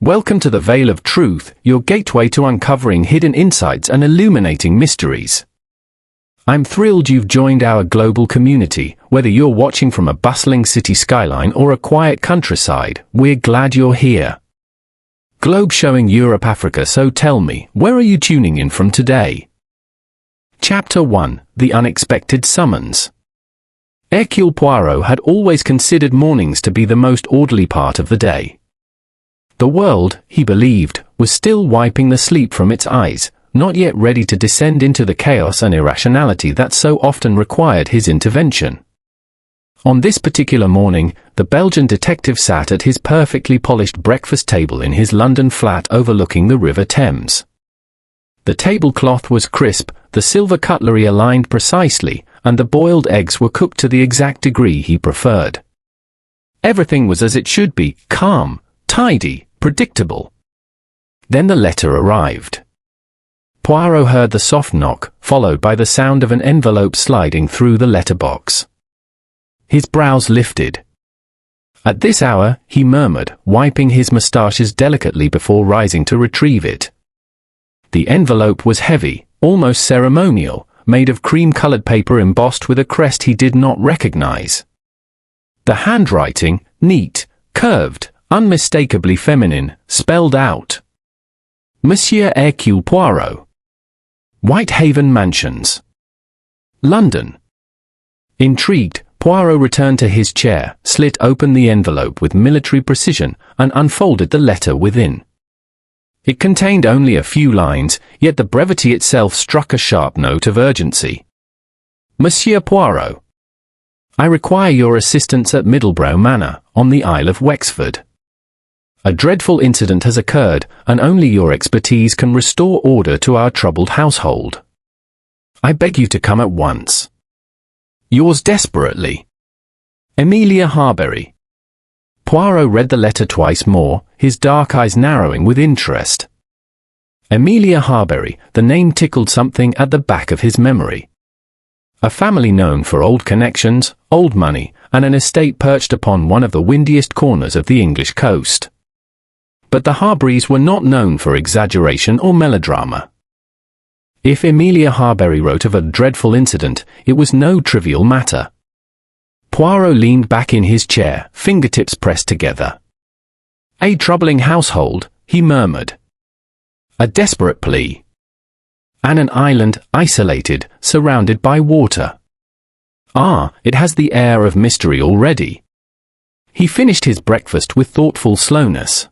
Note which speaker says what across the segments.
Speaker 1: Welcome to the Veil of Truth, your gateway to uncovering hidden insights and illuminating mysteries. I'm thrilled you've joined our global community. Whether you're watching from a bustling city skyline or a quiet countryside, we're glad you're here. Globe showing Europe, Africa, so tell me, where are you tuning in from today? Chapter 1: The Unexpected Summons. Hercule Poirot had always considered mornings to be the most orderly part of the day. The world, he believed, was still wiping the sleep from its eyes, not yet ready to descend into the chaos and irrationality that so often required his intervention. On this particular morning, the Belgian detective sat at his perfectly polished breakfast table in his London flat overlooking the River Thames. The tablecloth was crisp, the silver cutlery aligned precisely, and the boiled eggs were cooked to the exact degree he preferred. Everything was as it should be, calm, tidy, predictable. Then the letter arrived. Poirot heard the soft knock, followed by the sound of an envelope sliding through the letterbox. His brows lifted. At this hour, he murmured, wiping his moustaches delicately before rising to retrieve it. The envelope was heavy, almost ceremonial, made of cream-colored paper embossed with a crest he did not recognize. The handwriting, neat, curved, unmistakably feminine, spelled out, Monsieur Hercule Poirot, Whitehaven Mansions, London. Intrigued, Poirot returned to his chair, slit open the envelope with military precision, and unfolded the letter within. It contained only a few lines, yet the brevity itself struck a sharp note of urgency. Monsieur Poirot, I require your assistance at Middlebrow Manor, on the Isle of Wexford. A dreadful incident has occurred, and only your expertise can restore order to our troubled household. I beg you to come at once. Yours desperately, Amelia Harbury. Poirot read the letter twice more, his dark eyes narrowing with interest. Amelia Harbury, the name tickled something at the back of his memory. A family known for old connections, old money, and an estate perched upon one of the windiest corners of the English coast. But the Harburys were not known for exaggeration or melodrama. If Amelia Harbury wrote of a dreadful incident, it was no trivial matter. Poirot leaned back in his chair, fingertips pressed together. A troubling household, he murmured. A desperate plea. And an island, isolated, surrounded by water. Ah, it has the air of mystery already. He finished his breakfast with thoughtful slowness.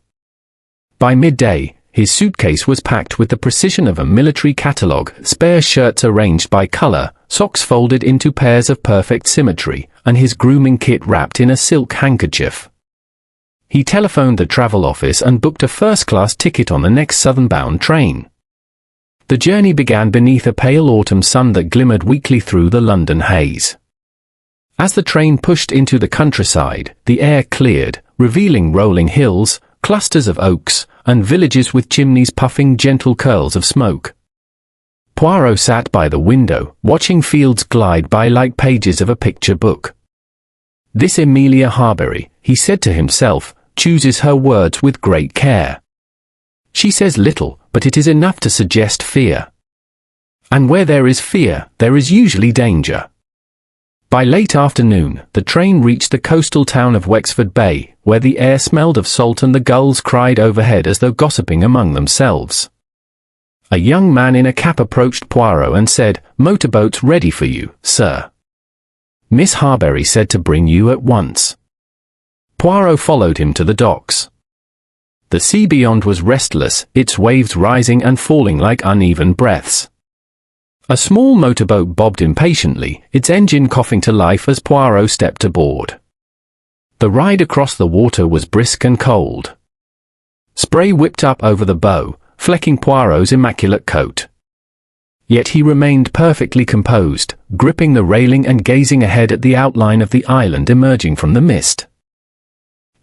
Speaker 1: By midday, his suitcase was packed with the precision of a military catalogue, spare shirts arranged by color, socks folded into pairs of perfect symmetry, and his grooming kit wrapped in a silk handkerchief. He telephoned the travel office and booked a first-class ticket on the next southern-bound train. The journey began beneath a pale autumn sun that glimmered weakly through the London haze. As the train pushed into the countryside, the air cleared, revealing rolling hills, clusters of oaks, and villages with chimneys puffing gentle curls of smoke. Poirot sat by the window, watching fields glide by like pages of a picture book. This Amelia Harbury, he said to himself, chooses her words with great care. She says little, but it is enough to suggest fear. And where there is fear, there is usually danger. By late afternoon, the train reached the coastal town of Wexford Bay, where the air smelled of salt and the gulls cried overhead as though gossiping among themselves. A young man in a cap approached Poirot and said, "Motorboat's ready for you, sir. Miss Harbury said to bring you at once." Poirot followed him to the docks. The sea beyond was restless, its waves rising and falling like uneven breaths. A small motorboat bobbed impatiently, its engine coughing to life as Poirot stepped aboard. The ride across the water was brisk and cold. Spray whipped up over the bow, flecking Poirot's immaculate coat. Yet he remained perfectly composed, gripping the railing and gazing ahead at the outline of the island emerging from the mist.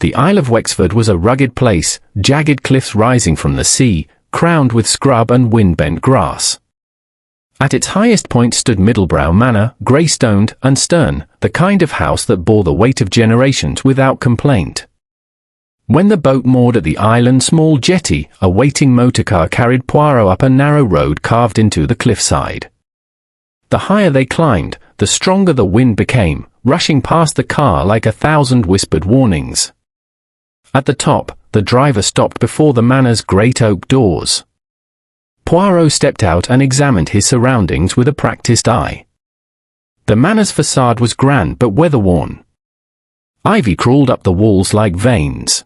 Speaker 1: The Isle of Wexford was a rugged place, jagged cliffs rising from the sea, crowned with scrub and wind-bent grass. At its highest point stood Middlebrow Manor, grey-stoned and stern, the kind of house that bore the weight of generations without complaint. When the boat moored at the island's small jetty, a waiting motorcar carried Poirot up a narrow road carved into the cliffside. The higher they climbed, the stronger the wind became, rushing past the car like 1,000 whispered warnings. At the top, the driver stopped before the manor's great oak doors. Poirot stepped out and examined his surroundings with a practiced eye. The manor's facade was grand but weather-worn. Ivy crawled up the walls like veins.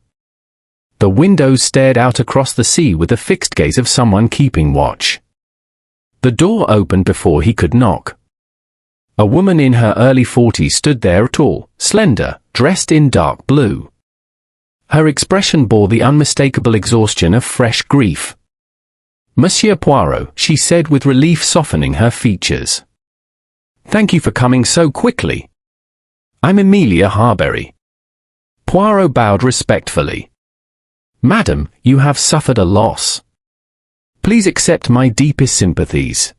Speaker 1: The windows stared out across the sea with the fixed gaze of someone keeping watch. The door opened before he could knock. A woman in her early 40s stood there, tall, slender, dressed in dark blue. Her expression bore the unmistakable exhaustion of fresh grief. "Monsieur Poirot," she said with relief softening her features. "Thank you for coming so quickly. I'm Amelia Harbury." Poirot bowed respectfully. "Madam, you have suffered a loss. Please accept my deepest sympathies.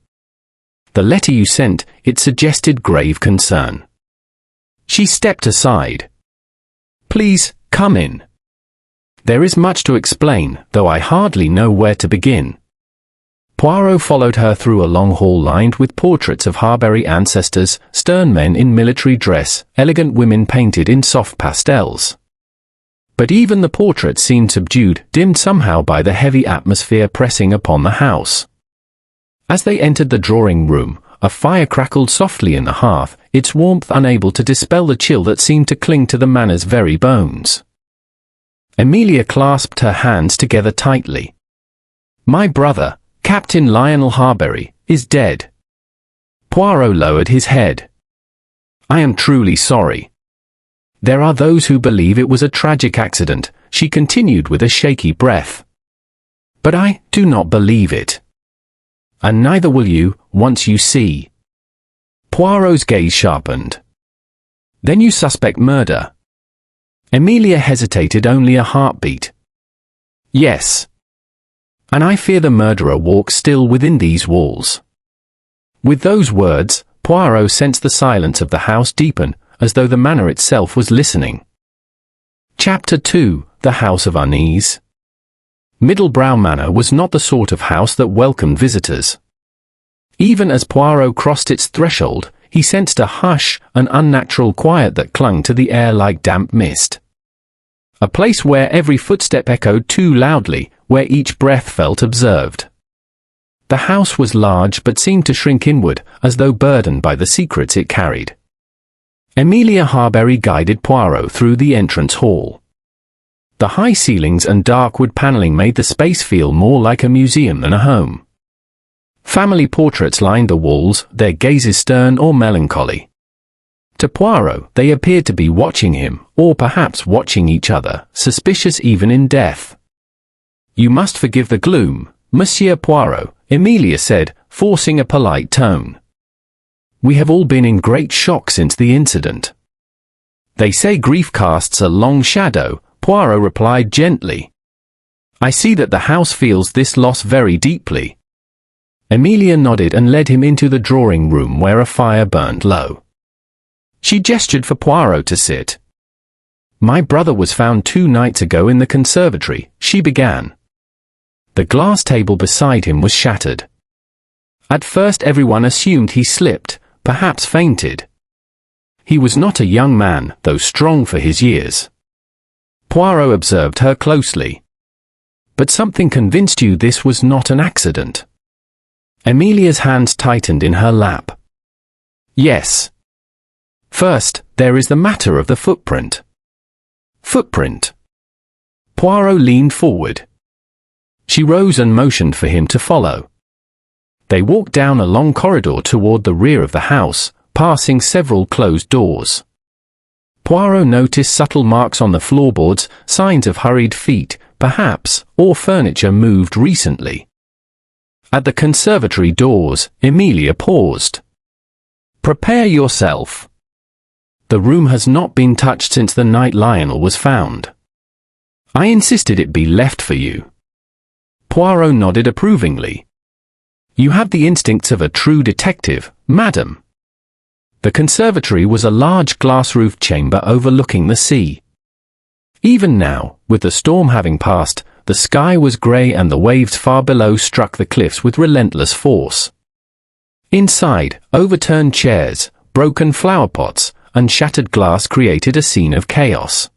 Speaker 1: The letter you sent, it suggested grave concern." She stepped aside. "Please, come in. There is much to explain, though I hardly know where to begin." Poirot followed her through a long hall lined with portraits of Harbury ancestors, stern men in military dress, elegant women painted in soft pastels. But even the portraits seemed subdued, dimmed somehow by the heavy atmosphere pressing upon the house. As they entered the drawing room, a fire crackled softly in the hearth, its warmth unable to dispel the chill that seemed to cling to the manor's very bones. Amelia clasped her hands together tightly. "My brother, Captain Lionel Harbury, is dead." Poirot lowered his head. "I am truly sorry. There are those who believe it was a tragic accident," she continued with a shaky breath. "But I do not believe it. And neither will you, once you see." Poirot's gaze sharpened. "Then you suspect murder?" Amelia hesitated only a heartbeat. "Yes. And I fear the murderer walks still within these walls." With those words, Poirot sensed the silence of the house deepen, as though the manor itself was listening. Chapter 2: The House of Unease. Middlebrow Manor was not the sort of house that welcomed visitors. Even as Poirot crossed its threshold, he sensed a hush, an unnatural quiet that clung to the air like damp mist. A place where every footstep echoed too loudly, where each breath felt observed. The house was large but seemed to shrink inward, as though burdened by the secrets it carried. Amelia Harbury guided Poirot through the entrance hall. The high ceilings and dark wood paneling made the space feel more like a museum than a home. Family portraits lined the walls, their gazes stern or melancholy. To Poirot, they appeared to be watching him, or perhaps watching each other, suspicious even in death. "You must forgive the gloom, Monsieur Poirot," Amelia said, forcing a polite tone. "We have all been in great shock since the incident." "They say grief casts a long shadow," Poirot replied gently. "I see that the house feels this loss very deeply." Amelia nodded and led him into the drawing room where a fire burned low. She gestured for Poirot to sit. "My brother was found 2 nights ago in the conservatory," she began. The glass table beside him was shattered. At first everyone assumed he slipped, perhaps fainted. He was not a young man, though strong for his years. Poirot observed her closely. "But something convinced you this was not an accident?" Amelia's hands tightened in her lap. "Yes. First, there is the matter of the footprint." "Footprint?" Poirot leaned forward. She rose and motioned for him to follow. They walked down a long corridor toward the rear of the house, passing several closed doors. Poirot noticed subtle marks on the floorboards, signs of hurried feet, perhaps, or furniture moved recently. At the conservatory doors, Amelia paused. "Prepare yourself. The room has not been touched since the night Lionel was found. I insisted it be left for you." Poirot nodded approvingly. "You have the instincts of a true detective, madam." The conservatory was a large glass-roofed chamber overlooking the sea. Even now, with the storm having passed, the sky was grey and the waves far below struck the cliffs with relentless force. Inside, overturned chairs, broken flower pots, and shattered glass created a scene of chaos.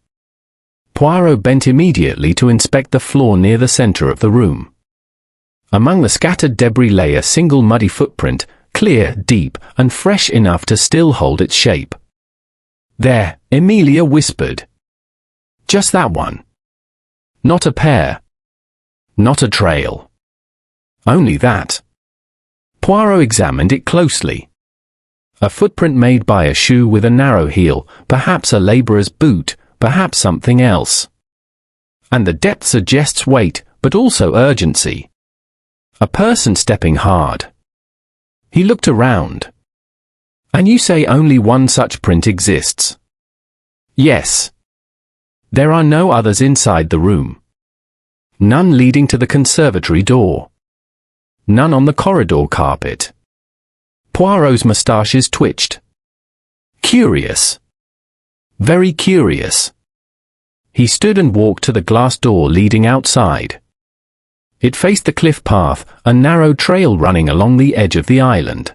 Speaker 1: Poirot bent immediately to inspect the floor near the centre of the room. Among the scattered debris lay a single muddy footprint, clear, deep, and fresh enough to still hold its shape. "There," Emilia whispered. "Just that one. Not a pair. Not a trail. Only that." Poirot examined it closely. A footprint made by a shoe with a narrow heel, perhaps a labourer's boot, perhaps something else. And the depth suggests weight, but also urgency. A person stepping hard. He looked around. "And you say only one such print exists?" "Yes. There are no others inside the room. None leading to the conservatory door. None on the corridor carpet." Poirot's moustaches twitched. Curious. Very curious. He stood and walked to the glass door leading outside. It faced the cliff path, a narrow trail running along the edge of the island.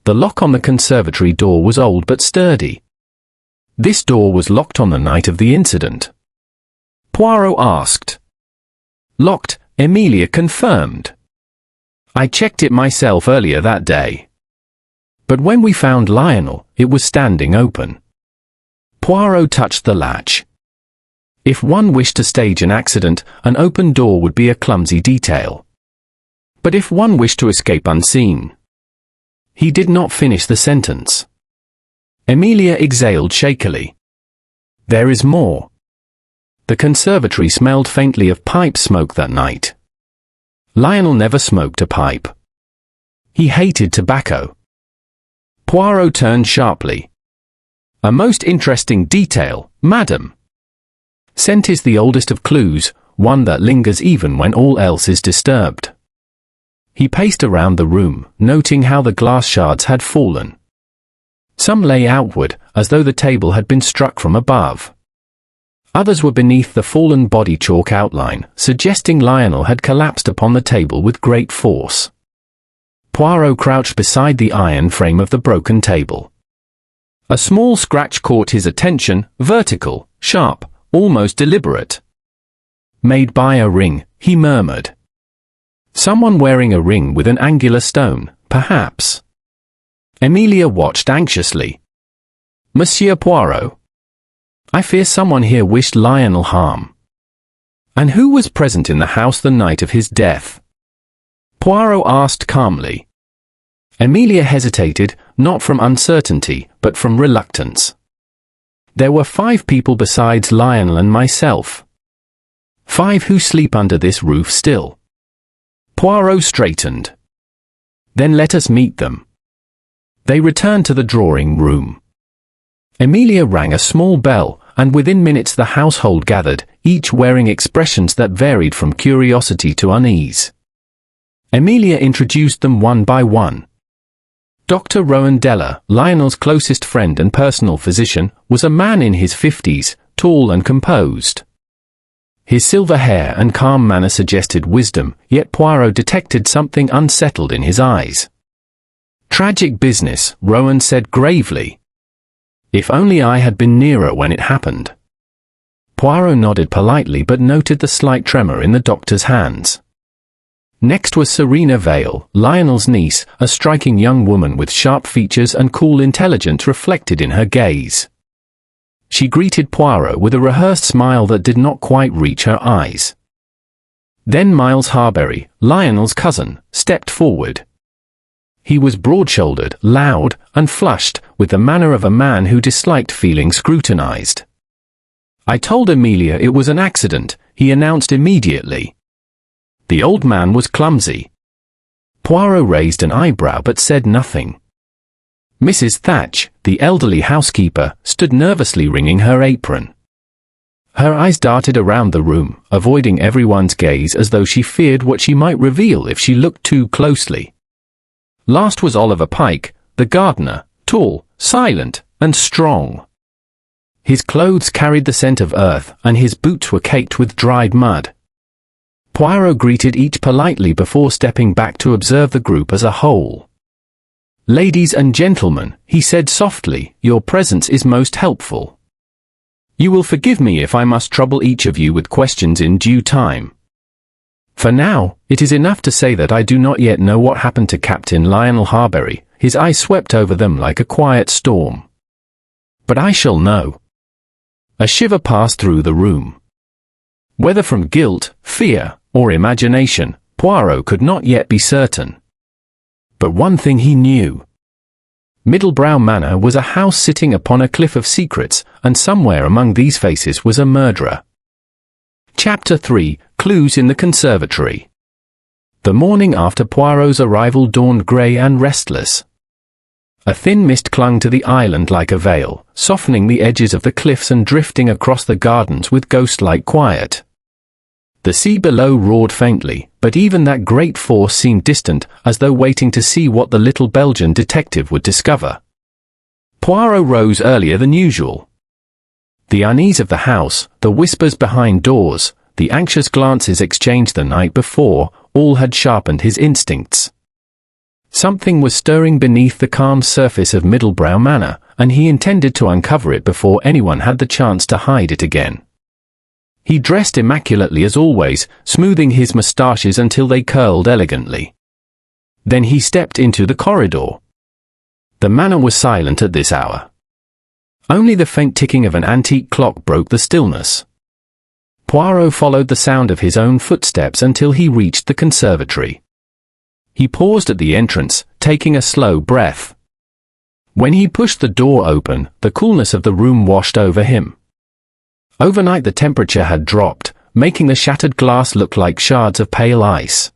Speaker 1: The lock on the conservatory door was old but sturdy. This door was locked on the night of the incident. Poirot asked. "Locked," Emilia confirmed. "I checked it myself earlier that day. But when we found Lionel, it was standing open." Poirot touched the latch. If one wished to stage an accident, an open door would be a clumsy detail. But if one wished to escape unseen... He did not finish the sentence. Emilia exhaled shakily. "There is more." The conservatory smelled faintly of pipe smoke that night. Lionel never smoked a pipe. He hated tobacco. Poirot turned sharply. "A most interesting detail, madam. Scent is the oldest of clues, one that lingers even when all else is disturbed." He paced around the room, noting how the glass shards had fallen. Some lay outward, as though the table had been struck from above. Others were beneath the fallen body chalk outline, suggesting Lionel had collapsed upon the table with great force. Poirot crouched beside the iron frame of the broken table. A small scratch caught his attention, vertical, sharp, almost deliberate. "Made by a ring," he murmured. "Someone wearing a ring with an angular stone, perhaps." Emilia watched anxiously. "Monsieur Poirot? I fear someone here wished Lionel harm." "And who was present in the house the night of his death?" Poirot asked calmly. Emilia hesitated, not from uncertainty, but from reluctance. "There were 5 people besides Lionel and myself. 5 who sleep under this roof still." Poirot straightened. "Then let us meet them." They returned to the drawing room. Emilia rang a small bell, and within minutes the household gathered, each wearing expressions that varied from curiosity to unease. Emilia introduced them one by one. Dr. Rowan Deller, Lionel's closest friend and personal physician, was a man in his 50s, tall and composed. His silver hair and calm manner suggested wisdom, yet Poirot detected something unsettled in his eyes. "Tragic business," Rowan said gravely. "If only I had been nearer when it happened." Poirot nodded politely but noted the slight tremor in the doctor's hands. Next was Serena Vale, Lionel's niece, a striking young woman with sharp features and cool intelligence reflected in her gaze. She greeted Poirot with a rehearsed smile that did not quite reach her eyes. Then Miles Harbury, Lionel's cousin, stepped forward. He was broad-shouldered, loud, and flushed, with the manner of a man who disliked feeling scrutinized. "I told Emilia it was an accident," he announced immediately. The old man was clumsy. Poirot raised an eyebrow but said nothing. Mrs. Thatch, the elderly housekeeper, stood nervously wringing her apron. Her eyes darted around the room, avoiding everyone's gaze as though she feared what she might reveal if she looked too closely. Last was Oliver Pike, the gardener, tall, silent, and strong. His clothes carried the scent of earth, and his boots were caked with dried mud. Poirot greeted each politely before stepping back to observe the group as a whole. "Ladies and gentlemen," he said softly, "your presence is most helpful. You will forgive me if I must trouble each of you with questions in due time. For now, it is enough to say that I do not yet know what happened to Captain Lionel Harbury." His eye swept over them like a quiet storm. "But I shall know." A shiver passed through the room. Whether from guilt, fear, or imagination, Poirot could not yet be certain. But one thing he knew. Middlebrow Manor was a house sitting upon a cliff of secrets, and somewhere among these faces was a murderer. Chapter 3: Clues in the Conservatory. The morning after Poirot's arrival dawned grey and restless. A thin mist clung to the island like a veil, softening the edges of the cliffs and drifting across the gardens with ghost-like quiet. The sea below roared faintly, but even that great force seemed distant, as though waiting to see what the little Belgian detective would discover. Poirot rose earlier than usual. The unease of the house, the whispers behind doors, the anxious glances exchanged the night before, all had sharpened his instincts. Something was stirring beneath the calm surface of Middlebrow Manor, and he intended to uncover it before anyone had the chance to hide it again. He dressed immaculately as always, smoothing his moustaches until they curled elegantly. Then he stepped into the corridor. The manor was silent at this hour. Only the faint ticking of an antique clock broke the stillness. Poirot followed the sound of his own footsteps until he reached the conservatory. He paused at the entrance, taking a slow breath. When he pushed the door open, the coolness of the room washed over him. Overnight the temperature had dropped, making the shattered glass look like shards of pale ice.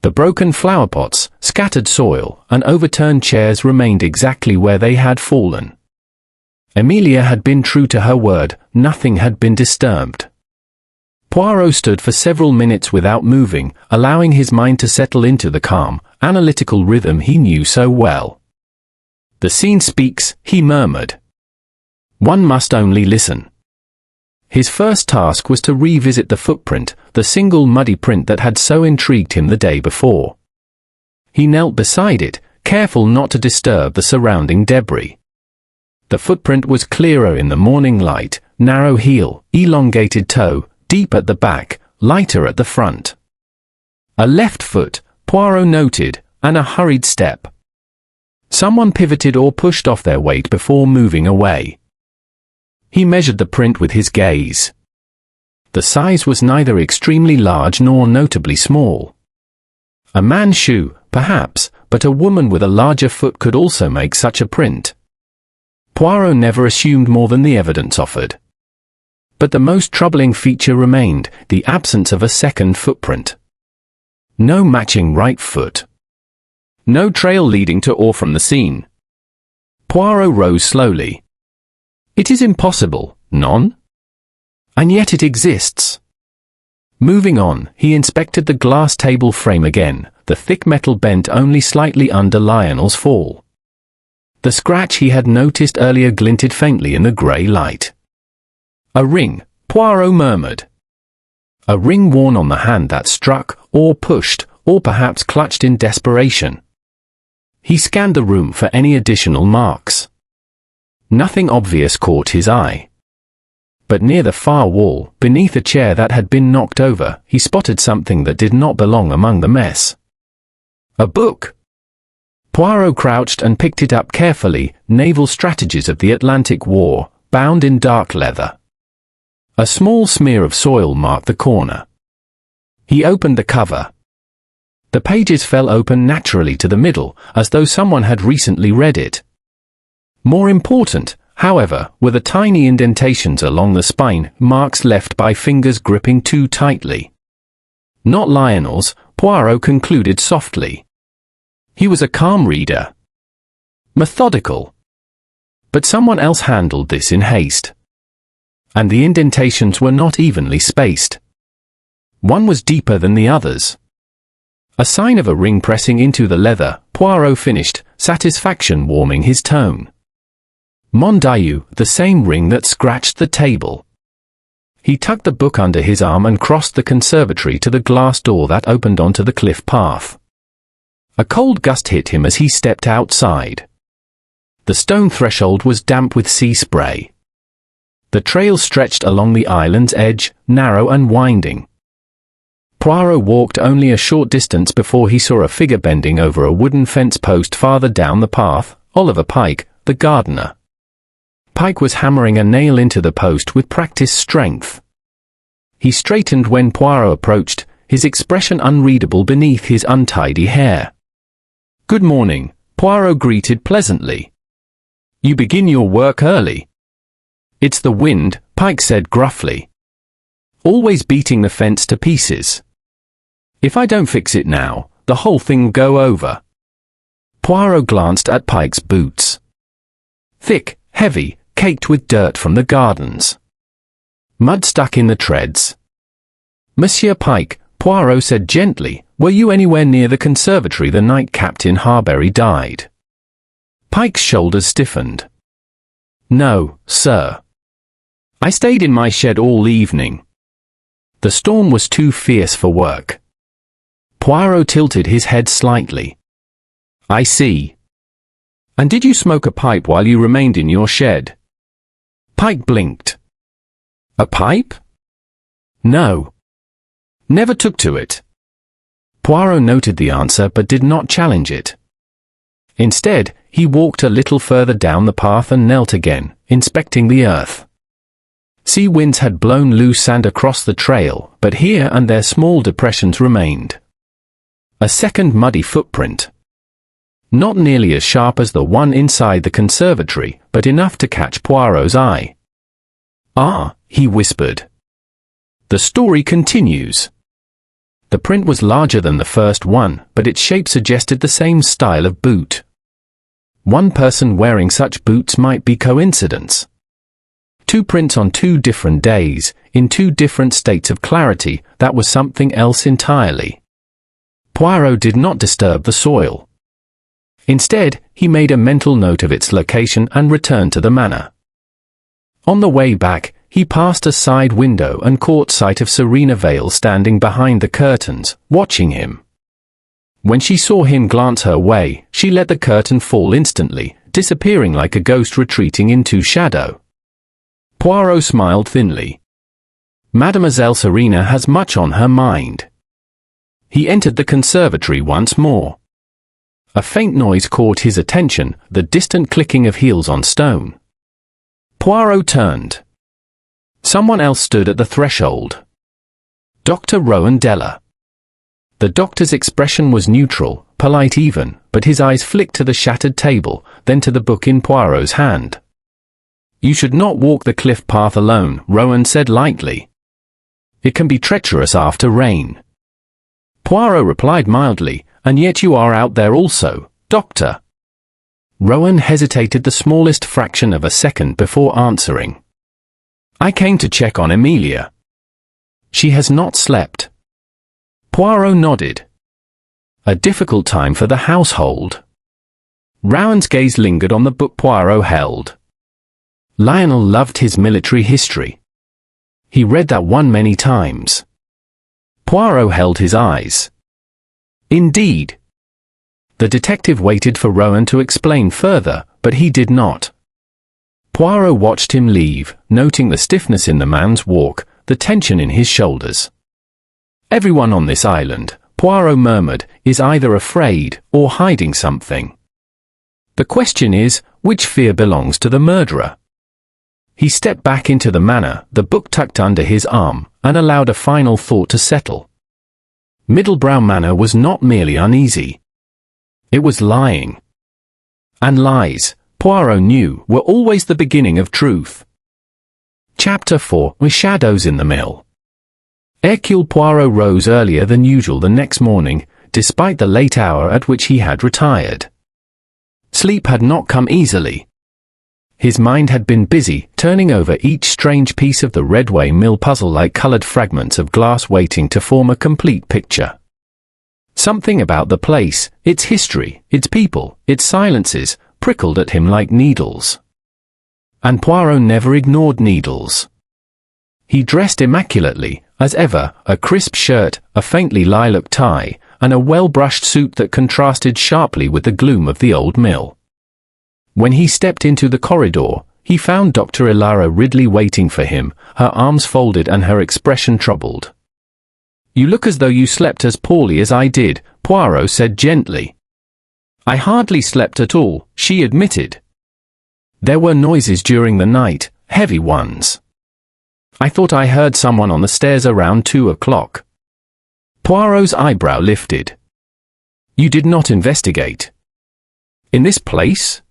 Speaker 1: The broken flower pots, scattered soil, and overturned chairs remained exactly where they had fallen. Emilia had been true to her word, nothing had been disturbed. Poirot stood for several minutes without moving, allowing his mind to settle into the calm, analytical rhythm he knew so well. "The scene speaks," he murmured. "One must only listen." His first task was to revisit the footprint, the single muddy print that had so intrigued him the day before. He knelt beside it, careful not to disturb the surrounding debris. The footprint was clearer in the morning light, narrow heel, elongated toe, deep at the back, lighter at the front. A left foot, Poirot noted, and a hurried step. Someone pivoted or pushed off their weight before moving away. He measured the print with his gaze. The size was neither extremely large nor notably small. A man's shoe, perhaps, but a woman with a larger foot could also make such a print. Poirot never assumed more than the evidence offered. But the most troubling feature remained, the absence of a second footprint. No matching right foot. No trail leading to or from the scene. Poirot rose slowly. It is impossible, none? And yet it exists. Moving on, he inspected the glass table frame again, the thick metal bent only slightly under Lionel's fall. The scratch he had noticed earlier glinted faintly in the grey light. "A ring," Poirot murmured. A ring worn on the hand that struck, or pushed, or perhaps clutched in desperation. He scanned the room for any additional marks. Nothing obvious caught his eye. But near the far wall, beneath a chair that had been knocked over, he spotted something that did not belong among the mess. A book. Poirot crouched and picked it up carefully, Naval Strategies of the Atlantic War, bound in dark leather. A small smear of soil marked the corner. He opened the cover. The pages fell open naturally to the middle, as though someone had recently read it. More important, however, were the tiny indentations along the spine, marks left by fingers gripping too tightly. Not Lionel's, Poirot concluded softly. He was a calm reader. Methodical. But someone else handled this in haste. And the indentations were not evenly spaced. One was deeper than the others. A sign of a ring pressing into the leather, Poirot finished, satisfaction warming his tone. Mon Dieu, the same ring that scratched the table. He tucked the book under his arm and crossed the conservatory to the glass door that opened onto the cliff path. A cold gust hit him as he stepped outside. The stone threshold was damp with sea spray. The trail stretched along the island's edge, narrow and winding. Poirot walked only a short distance before he saw a figure bending over a wooden fence post farther down the path, Oliver Pike, the gardener. Pike was hammering a nail into the post with practiced strength. He straightened when Poirot approached, his expression unreadable beneath his untidy hair. "Good morning," Poirot greeted pleasantly. "You begin your work early." "It's the wind," Pike said gruffly. "Always beating the fence to pieces. If I don't fix it now, the whole thing'll go over." Poirot glanced at Pike's boots. Thick, heavy, caked with dirt from the gardens. Mud stuck in the treads. "Monsieur Pike," Poirot said gently, "were you anywhere near the conservatory the night Captain Harbury died?" Pike's shoulders stiffened. "No, sir. I stayed in my shed all evening. The storm was too fierce for work." Poirot tilted his head slightly. "I see. And did you smoke a pipe while you remained in your shed?" Pike blinked. "A pipe? No. Never took to it." Poirot noted the answer but did not challenge it. Instead, he walked a little further down the path and knelt again, inspecting the earth. Sea winds had blown loose sand across the trail, but here and there small depressions remained. A second muddy footprint. Not nearly as sharp as the one inside the conservatory, but enough to catch Poirot's eye. "Ah," he whispered. The story continues. The print was larger than the first one, but its shape suggested the same style of boot. One person wearing such boots might be coincidence. Two prints on two different days, in two different states of clarity, that was something else entirely. Poirot did not disturb the soil. Instead, he made a mental note of its location and returned to the manor. On the way back, he passed a side window and caught sight of Serena Vale standing behind the curtains, watching him. When she saw him glance her way, she let the curtain fall instantly, disappearing like a ghost retreating into shadow. Poirot smiled thinly. Mademoiselle Serena has much on her mind. He entered the conservatory once more. A faint noise caught his attention, the distant clicking of heels on stone. Poirot turned. Someone else stood at the threshold. Dr. Rowan Deller. The doctor's expression was neutral, polite even, but his eyes flicked to the shattered table, then to the book in Poirot's hand. "You should not walk the cliff path alone," Rowan said lightly. "It can be treacherous after rain." Poirot replied mildly, "And yet you are out there also, Doctor." Rowan hesitated the smallest fraction of a second before answering. "I came to check on Emilia. She has not slept." Poirot nodded. A difficult time for the household. Rowan's gaze lingered on the book Poirot held. Lionel loved his military history. He read that one many times. Poirot held his eyes. "Indeed." The detective waited for Rowan to explain further, but he did not. Poirot watched him leave, noting the stiffness in the man's walk, the tension in his shoulders. "Everyone on this island," Poirot murmured, "is either afraid or hiding something. The question is, which fear belongs to the murderer?" He stepped back into the manor, the book tucked under his arm, and allowed a final thought to settle. Middlebrow Manor was not merely uneasy. It was lying. And lies, Poirot knew, were always the beginning of truth. Chapter 4, With Shadows in the Mill. Hercule Poirot rose earlier than usual the next morning, despite the late hour at which he had retired. Sleep had not come easily. His mind had been busy, turning over each strange piece of the Redway Mill puzzle like colored fragments of glass waiting to form a complete picture. Something about the place, its history, its people, its silences, prickled at him like needles. and Poirot never ignored needles. He dressed immaculately, as ever, a crisp shirt, a faintly lilac tie, and a well-brushed suit that contrasted sharply with the gloom of the old mill. When he stepped into the corridor, he found Dr. Ilara Ridley waiting for him, her arms folded and her expression troubled. "You look as though you slept as poorly as I did," Poirot said gently. "I hardly slept at all," she admitted. "There were noises during the night, heavy ones. I thought I heard someone on the stairs around 2 o'clock. Poirot's eyebrow lifted. "You did not investigate? In this place?"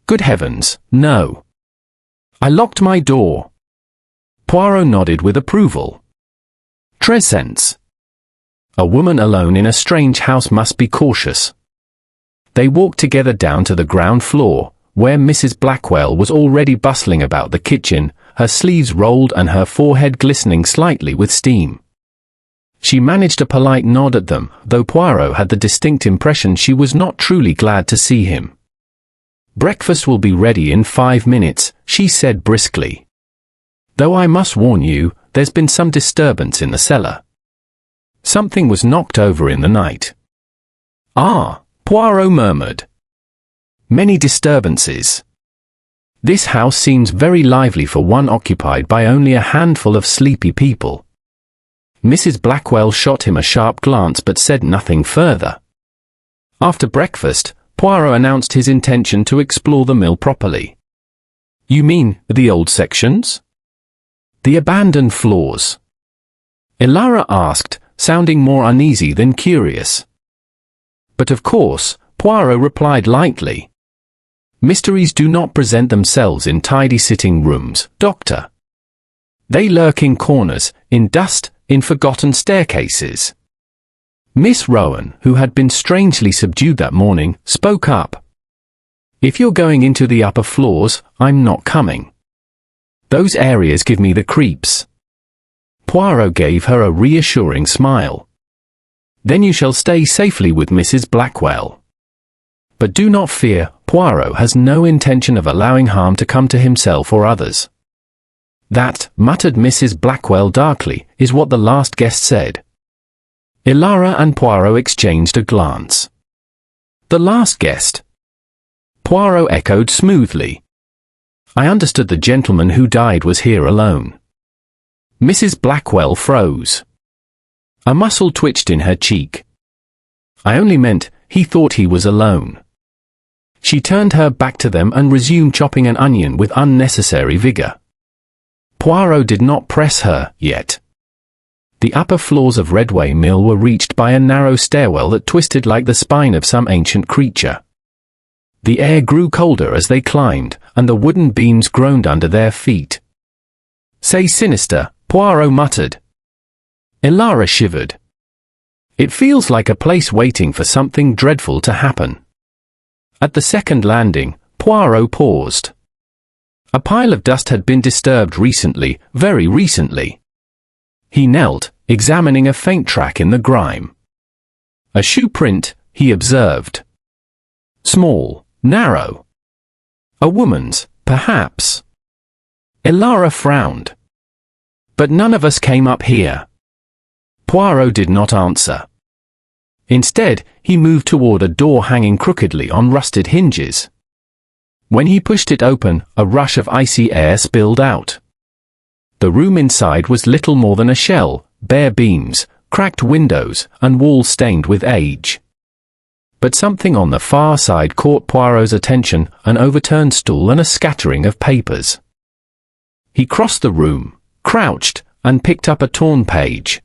Speaker 1: "Good heavens, no. I locked my door." Poirot nodded with approval. "Très sense. A woman alone in a strange house must be cautious." They walked together down to the ground floor, where Mrs. Blackwell was already bustling about the kitchen, her sleeves rolled and her forehead glistening slightly with steam. She managed a polite nod at them, though Poirot had the distinct impression she was not truly glad to see him. "Breakfast will be ready in 5 minutes, she said briskly. "Though I must warn you, there's been some disturbance in the cellar. Something was knocked over in the night." "Ah," Poirot murmured. "Many disturbances. This house seems very lively for one occupied by only a handful of sleepy people." Mrs. Blackwell shot him a sharp glance but said nothing further. After breakfast, Poirot announced his intention to explore the mill properly. "You mean, the old sections?" "The abandoned floors?" Ilara asked, sounding more uneasy than curious. "But of course," Poirot replied lightly. "Mysteries do not present themselves in tidy sitting rooms, Doctor. They lurk in corners, in dust, in forgotten staircases." Miss Rowan, who had been strangely subdued that morning, spoke up. "If you're going into the upper floors, I'm not coming. Those areas give me the creeps." Poirot gave her a reassuring smile. "Then you shall stay safely with Mrs. Blackwell. But do not fear, Poirot has no intention of allowing harm to come to himself or others." "That," muttered Mrs. Blackwell darkly, "is what the last guest said." Ilara and Poirot exchanged a glance. "The last guest?" Poirot echoed smoothly. "I understood the gentleman who died was here alone." Mrs. Blackwell froze. A muscle twitched in her cheek. "I only meant, he thought he was alone." She turned her back to them and resumed chopping an onion with unnecessary vigor. Poirot did not press her, yet. The upper floors of Redway Mill were reached by a narrow stairwell that twisted like the spine of some ancient creature. The air grew colder as they climbed, and the wooden beams groaned under their feet. "Say sinister," Poirot muttered. Ilara shivered. "It feels like a place waiting for something dreadful to happen." At the second landing, Poirot paused. A pile of dust had been disturbed recently, very recently. He knelt, examining a faint track in the grime. "A shoe print," he observed. "Small, narrow. A woman's, perhaps." Ilara frowned. "But none of us came up here." Poirot did not answer. Instead, he moved toward a door hanging crookedly on rusted hinges. When he pushed it open, a rush of icy air spilled out. The room inside was little more than a shell, bare beams, cracked windows, and walls stained with age. But something on the far side caught Poirot's attention, an overturned stool and a scattering of papers. He crossed the room, crouched, and picked up a torn page.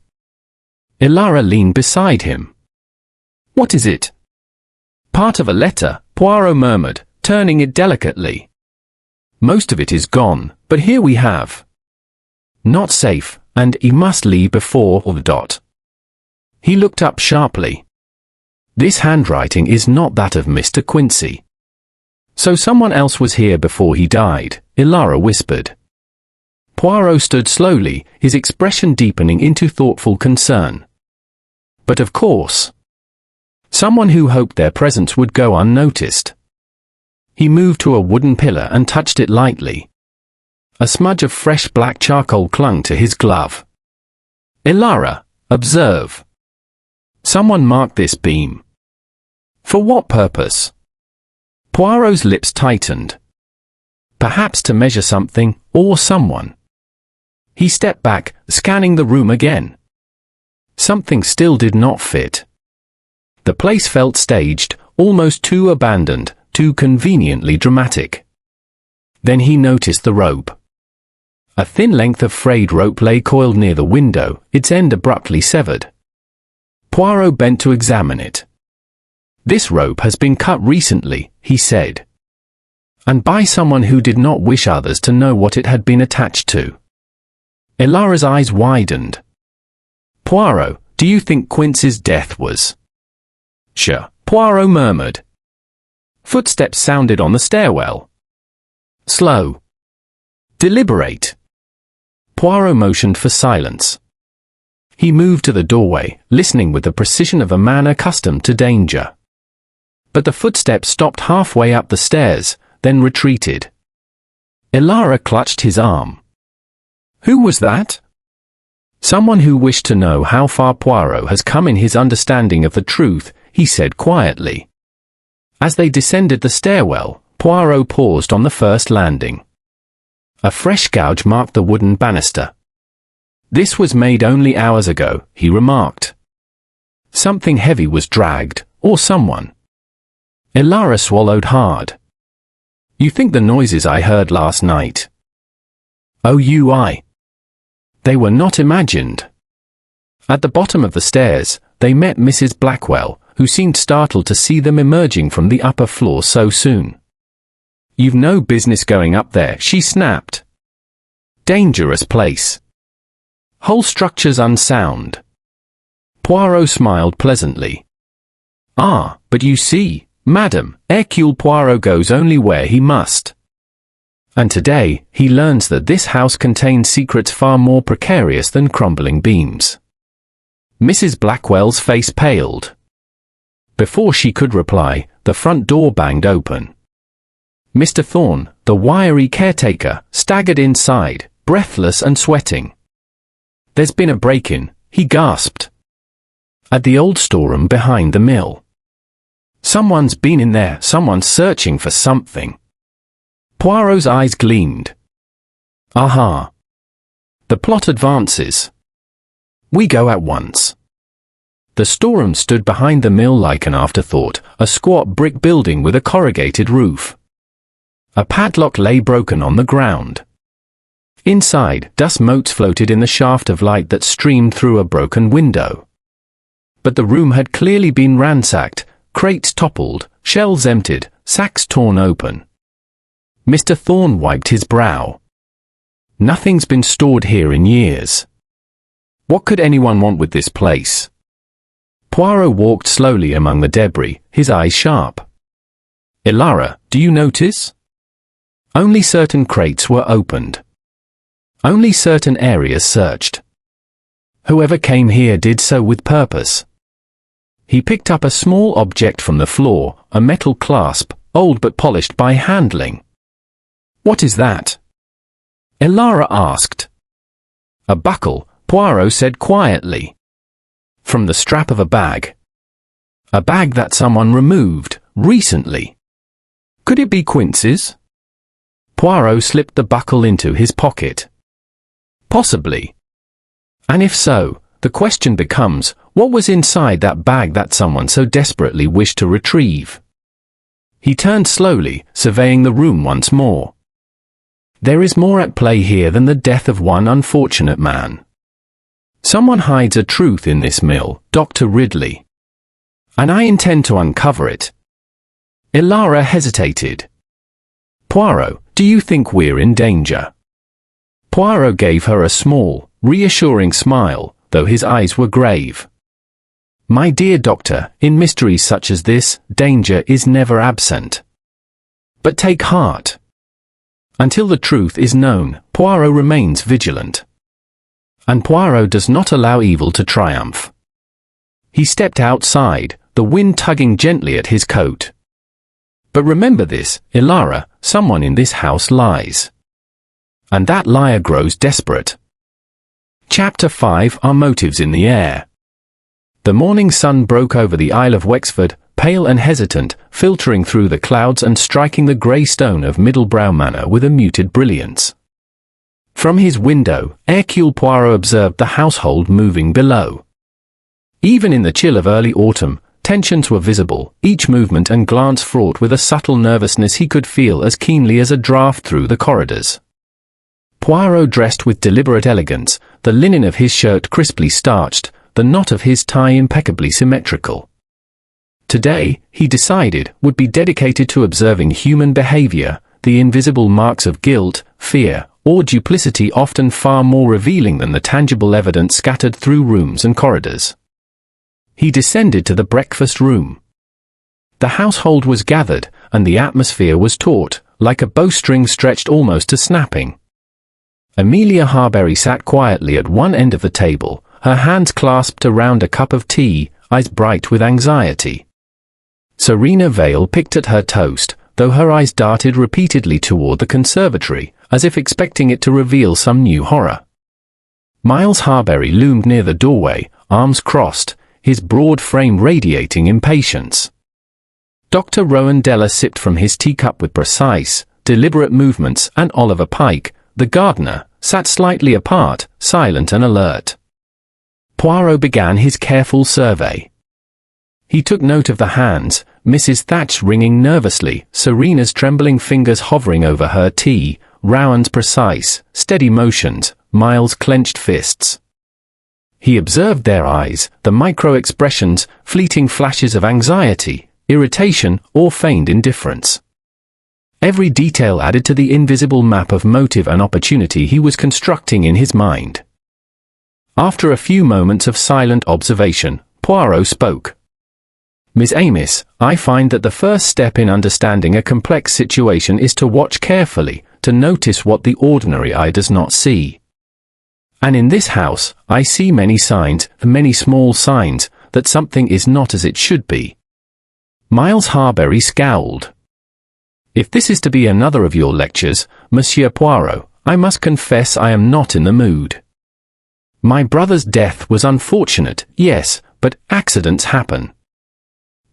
Speaker 1: Ilara leaned beside him. "What is it?" "Part of a letter," Poirot murmured, turning it delicately. "Most of it is gone, but here we have. Not safe, and he must leave before or dot." He looked up sharply. "This handwriting is not that of Mr. Quincy." "So someone else was here before he died," Ilara whispered. Poirot stood slowly, his expression deepening into thoughtful concern. "But of course. Someone who hoped their presence would go unnoticed." He moved to a wooden pillar and touched it lightly. A smudge of fresh black charcoal clung to his glove. "Ilara, observe. Someone marked this beam." "For what purpose?" Poirot's lips tightened. "Perhaps to measure something, or someone." He stepped back, scanning the room again. Something still did not fit. The place felt staged, almost too abandoned, too conveniently dramatic. Then he noticed the rope. A thin length of frayed rope lay coiled near the window, its end abruptly severed. Poirot bent to examine it. "This rope has been cut recently," he said. "And by someone who did not wish others to know what it had been attached to." Ilara's eyes widened. "Poirot, do you think Quince's death was—" "Sure," Poirot murmured. Footsteps sounded on the stairwell. Slow. Deliberate. Poirot motioned for silence. He moved to the doorway, listening with the precision of a man accustomed to danger. But the footsteps stopped halfway up the stairs, then retreated. Ilara clutched his arm. "Who was that?" "Someone who wished to know how far Poirot has come in his understanding of the truth," he said quietly. As they descended the stairwell, Poirot paused on the first landing. A fresh gouge marked the wooden banister. "This was made only hours ago," he remarked. Something heavy was dragged, or someone. Ilara swallowed hard. "You think the noises I heard last night?" They were not imagined. At the bottom of the stairs, they met Mrs. Blackwell, who seemed startled to see them emerging from the upper floor so soon. "You've no business going up there," she snapped. "Dangerous place. Whole structure's unsound." Poirot smiled pleasantly. "Ah, but you see, madam, Hercule Poirot goes only where he must. And today, he learns that this house contains secrets far more precarious than crumbling beams." Mrs. Blackwell's face paled. Before she could reply, the front door banged open. Mr. Thorne, the wiry caretaker, staggered inside, breathless and sweating. "There's been a break-in," he gasped. "At the old storeroom behind the mill. Someone's been in there, someone's searching for something." Poirot's eyes gleamed. "Aha. The plot advances. We go at once." The storeroom stood behind the mill like an afterthought, a squat brick building with a corrugated roof. A padlock lay broken on the ground. Inside, dust motes floated in the shaft of light that streamed through a broken window. But the room had clearly been ransacked, crates toppled, shelves emptied, sacks torn open. Mr. Thorne wiped his brow. "Nothing's been stored here in years. What could anyone want with this place?" Poirot walked slowly among the debris, his eyes sharp. "Ilara, do you notice? Only certain crates were opened. Only certain areas searched. Whoever came here did so with purpose." He picked up a small object from the floor, a metal clasp, old but polished by handling. "What is that?" Ilara asked. "A buckle," Poirot said quietly. "From the strap of a bag. A bag that someone removed, recently. Could it be Quince's?" Poirot slipped the buckle into his pocket. "Possibly. And if so, the question becomes, what was inside that bag that someone so desperately wished to retrieve?" He turned slowly, surveying the room once more. "There is more at play here than the death of one unfortunate man. Someone hides a truth in this mill, Dr. Ridley. And I intend to uncover it." Ilara hesitated. "Poirot, do you think we're in danger?" Poirot gave her a small, reassuring smile, though his eyes were grave. "My dear doctor, in mysteries such as this, danger is never absent. But take heart. Until the truth is known, Poirot remains vigilant. And Poirot does not allow evil to triumph." He stepped outside, the wind tugging gently at his coat. But remember this, Ilara, someone in this house lies. And that liar grows desperate. Chapter 5 Our Motives in the Air. The morning sun broke over the Isle of Wexford, pale and hesitant, filtering through the clouds and striking the grey stone of Middlebrow Manor with a muted brilliance. From his window, Hercule Poirot observed the household moving below. Even in the chill of early autumn, tensions were visible, each movement and glance fraught with a subtle nervousness he could feel as keenly as a draught through the corridors. Poirot dressed with deliberate elegance, the linen of his shirt crisply starched, the knot of his tie impeccably symmetrical. Today, he decided, would be dedicated to observing human behavior, the invisible marks of guilt, fear, or duplicity often far more revealing than the tangible evidence scattered through rooms and corridors. He descended to the breakfast room. The household was gathered, and the atmosphere was taut, like a bowstring stretched almost to snapping. Amelia Harbury sat quietly at one end of the table, her hands clasped around a cup of tea, eyes bright with anxiety. Serena Vale picked at her toast, though her eyes darted repeatedly toward the conservatory, as if expecting it to reveal some new horror. Miles Harbury loomed near the doorway, arms crossed, his broad frame radiating impatience. Dr. Rowan Della sipped from his teacup with precise, deliberate movements, and Oliver Pike, the gardener, sat slightly apart, silent and alert. Poirot began his careful survey. He took note of the hands, Mrs. Thatch ringing nervously, Serena's trembling fingers hovering over her tea, Rowan's precise, steady motions, Miles' clenched fists. He observed their eyes, the micro-expressions, fleeting flashes of anxiety, irritation, or feigned indifference. Every detail added to the invisible map of motive and opportunity he was constructing in his mind. After a few moments of silent observation, Poirot spoke. Miss Amos, I find that the first step in understanding a complex situation is to watch carefully, to notice what the ordinary eye does not see. And in this house, I see many signs, many small signs, that something is not as it should be. Miles Harbury scowled. If this is to be another of your lectures, Monsieur Poirot, I must confess I am not in the mood. My brother's death was unfortunate, yes, but accidents happen.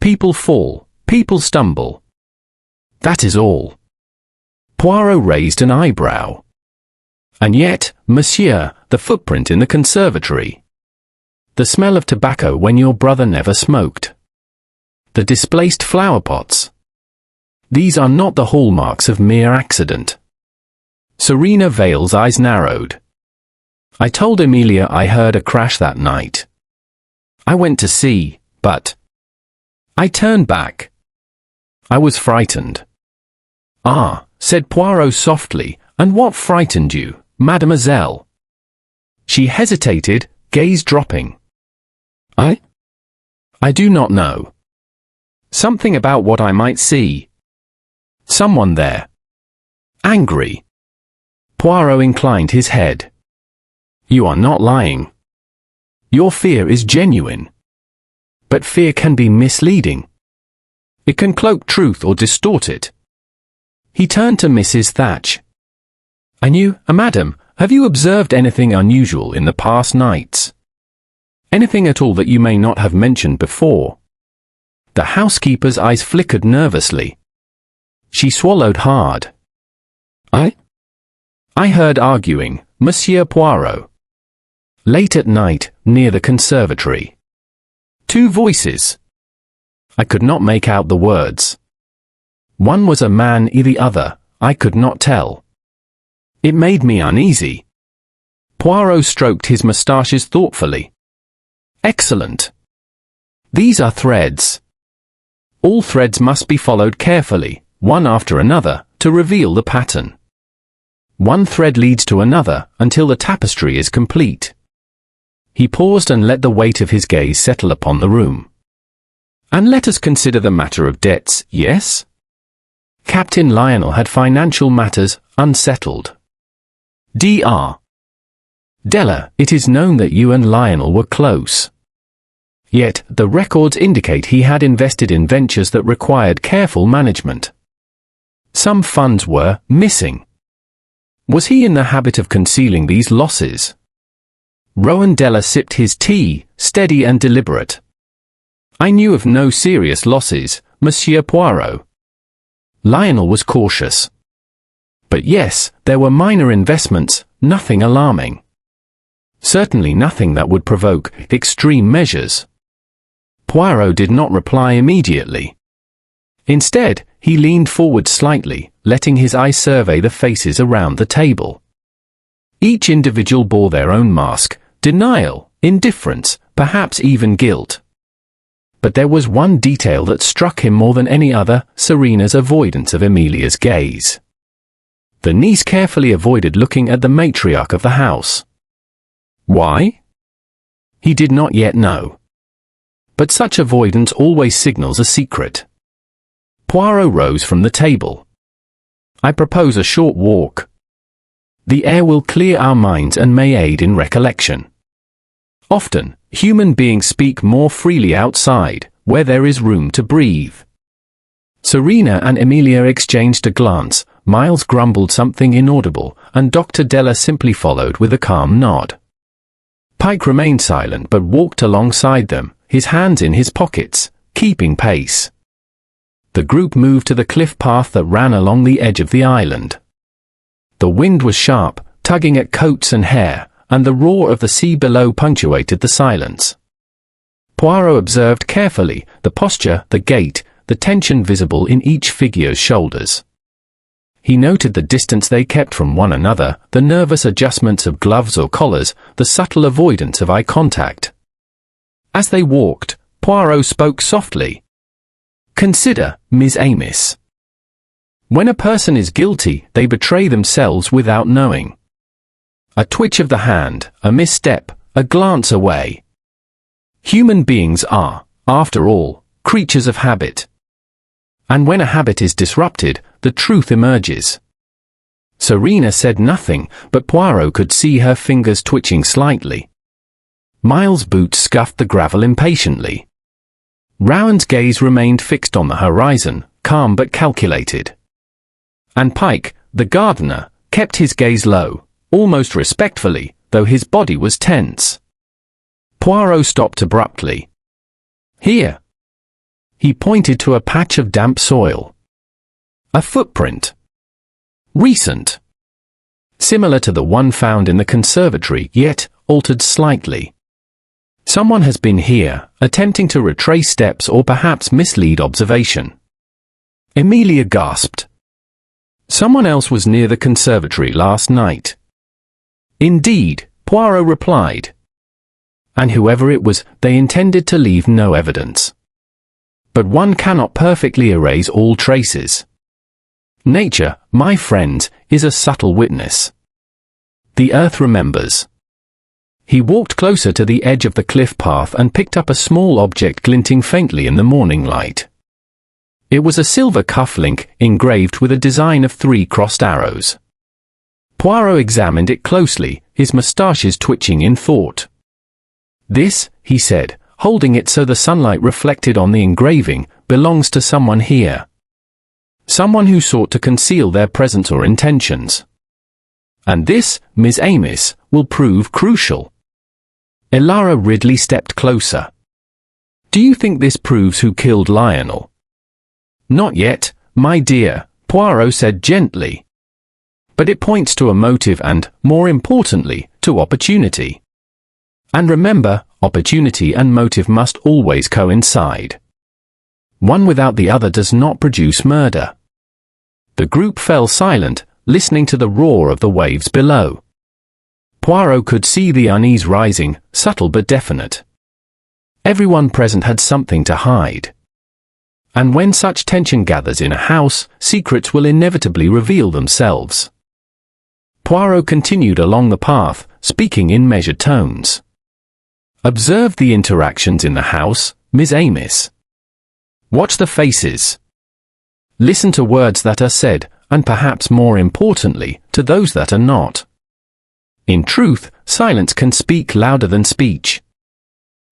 Speaker 1: People fall, people stumble. That is all. Poirot raised an eyebrow. And yet, monsieur, the footprint in the conservatory. The smell of tobacco when your brother never smoked. The displaced flower pots. These are not the hallmarks of mere accident. Serena Vale's eyes narrowed. I told Amelia I heard a crash that night. I went to see, but I turned back. I was frightened. Ah, said Poirot softly, and what frightened you, mademoiselle? She hesitated, gaze dropping. I do not know. Something about what I might see. Someone there. Angry. Poirot inclined his head. You are not lying. Your fear is genuine. But fear can be misleading. It can cloak truth or distort it. He turned to Mrs. Thatch. And you, madam, have you observed anything unusual in the past nights? Anything at all that you may not have mentioned before? The housekeeper's eyes flickered nervously. She swallowed hard. I heard arguing, Monsieur Poirot. Late at night, near the conservatory. Two voices. I could not make out the words. One was a man, the other, I could not tell. It made me uneasy. Poirot stroked his moustaches thoughtfully. Excellent. These are threads. All threads must be followed carefully, one after another, to reveal the pattern. One thread leads to another, until the tapestry is complete. He paused and let the weight of his gaze settle upon the room. And let us consider the matter of debts, yes? Captain Lionel had financial matters unsettled. Dr. Della, it is known that you and Lionel were close. Yet, the records indicate he had invested in ventures that required careful management. Some funds were missing. Was he in the habit of concealing these losses? Rowan Della sipped his tea, steady and deliberate. I knew of no serious losses, Monsieur Poirot. Lionel was cautious. But yes, there were minor investments, nothing alarming. Certainly nothing that would provoke extreme measures. Poirot did not reply immediately. Instead, he leaned forward slightly, letting his eye survey the faces around the table. Each individual bore their own mask, denial, indifference, perhaps even guilt. But there was one detail that struck him more than any other: Serena's avoidance of Emilia's gaze. The niece carefully avoided looking at the matriarch of the house. Why? He did not yet know. But such avoidance always signals a secret. Poirot rose from the table. I propose a short walk. The air will clear our minds and may aid in recollection. Often, human beings speak more freely outside, where there is room to breathe. Serena and Emilia exchanged a glance. Miles grumbled something inaudible, and Dr. Della simply followed with a calm nod. Pike remained silent but walked alongside them, his hands in his pockets, keeping pace. The group moved to the cliff path that ran along the edge of the island. The wind was sharp, tugging at coats and hair, and the roar of the sea below punctuated the silence. Poirot observed carefully the posture, the gait, the tension visible in each figure's shoulders. He noted the distance they kept from one another, the nervous adjustments of gloves or collars, the subtle avoidance of eye contact. As they walked, Poirot spoke softly. Consider, Miss Amiss. When a person is guilty, they betray themselves without knowing. A twitch of the hand, a misstep, a glance away. Human beings are, after all, creatures of habit. And when a habit is disrupted, the truth emerges. Serena said nothing, but Poirot could see her fingers twitching slightly. Miles' boots scuffed the gravel impatiently. Rowan's gaze remained fixed on the horizon, calm but calculated. And Pike, the gardener, kept his gaze low, almost respectfully, though his body was tense. Poirot stopped abruptly. Here. He pointed to a patch of damp soil. A footprint. Recent. Similar to the one found in the conservatory, yet altered slightly. Someone has been here, attempting to retrace steps or perhaps mislead observation. Emilia gasped. Someone else was near the conservatory last night. Indeed, Poirot replied. And whoever it was, they intended to leave no evidence. But one cannot perfectly erase all traces. Nature, my friends, is a subtle witness. The earth remembers. He walked closer to the edge of the cliff path and picked up a small object glinting faintly in the morning light. It was a silver cufflink, engraved with a design of 3 crossed arrows. Poirot examined it closely, his moustaches twitching in thought. This, he said, holding it so the sunlight reflected on the engraving, belongs to someone here. Someone who sought to conceal their presence or intentions. And this, Miss Amiss, will prove crucial. Elara Ridley stepped closer. Do you think this proves who killed Lionel? Not yet, my dear, Poirot said gently. But it points to a motive and, more importantly, to opportunity. And remember, opportunity and motive must always coincide. One without the other does not produce murder. The group fell silent, listening to the roar of the waves below. Poirot could see the unease rising, subtle but definite. Everyone present had something to hide. And when such tension gathers in a house, secrets will inevitably reveal themselves. Poirot continued along the path, speaking in measured tones. Observe the interactions in the house, Miss Amiss. Watch the faces. Listen to words that are said, and perhaps more importantly, to those that are not. In truth, silence can speak louder than speech.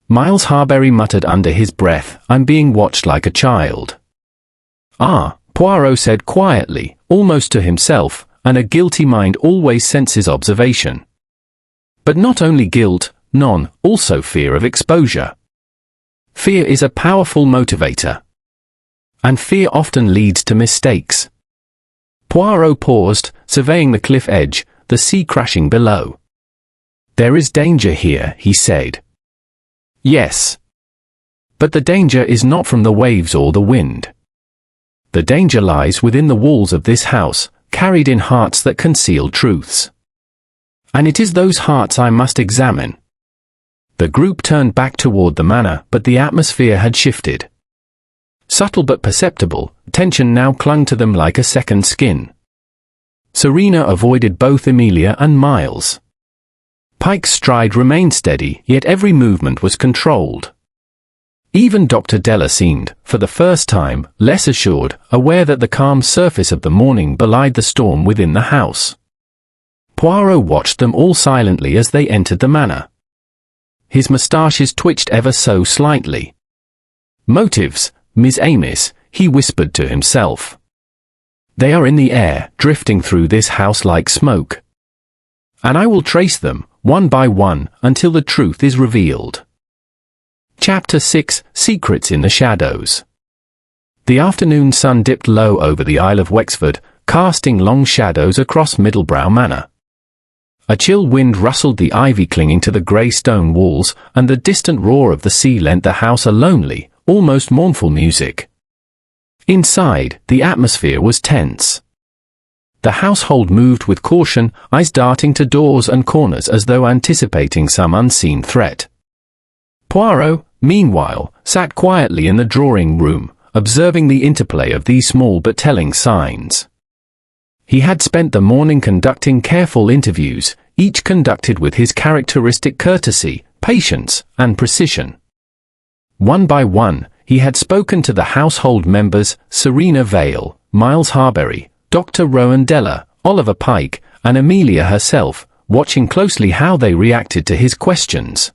Speaker 1: Miles Harbury muttered under his breath, "I'm being watched like a child." "Ah," Poirot said quietly, almost to himself, "and a guilty mind always senses observation. But not only guilt, also fear of exposure. Fear is a powerful motivator. And fear often leads to mistakes." Poirot paused, surveying the cliff edge, the sea crashing below. "There is danger here," he said. "Yes. But the danger is not from the waves or the wind. The danger lies within the walls of this house, carried in hearts that conceal truths. And it is those hearts I must examine." The group turned back toward the manor, but the atmosphere had shifted. Subtle but perceptible, tension now clung to them like a second skin. Serena avoided both Emilia and Miles. Pike's stride remained steady, yet every movement was controlled. Even Dr. Della seemed, for the first time, less assured, aware that the calm surface of the morning belied the storm within the house. Poirot watched them all silently as they entered the manor. His moustaches twitched ever so slightly. "Motives, Miss Amis," he whispered to himself. "They are in the air, drifting through this house like smoke. And I will trace them, one by one, until the truth is revealed." Chapter 6: Secrets in the Shadows. The afternoon sun dipped low over the Isle of Wexford, casting long shadows across Middlebrow Manor. A chill wind rustled the ivy clinging to the grey stone walls, and the distant roar of the sea lent the house a lonely, almost mournful music. Inside, the atmosphere was tense. The household moved with caution, eyes darting to doors and corners as though anticipating some unseen threat. Poirot, meanwhile, sat quietly in the drawing room, observing the interplay of these small but telling signs. He had spent the morning conducting careful interviews, each conducted with his characteristic courtesy, patience, and precision. One by one, he had spoken to the household members: Serena Vale, Miles Harbury, Dr. Rowan Della, Oliver Pike, and Emilia herself, watching closely how they reacted to his questions.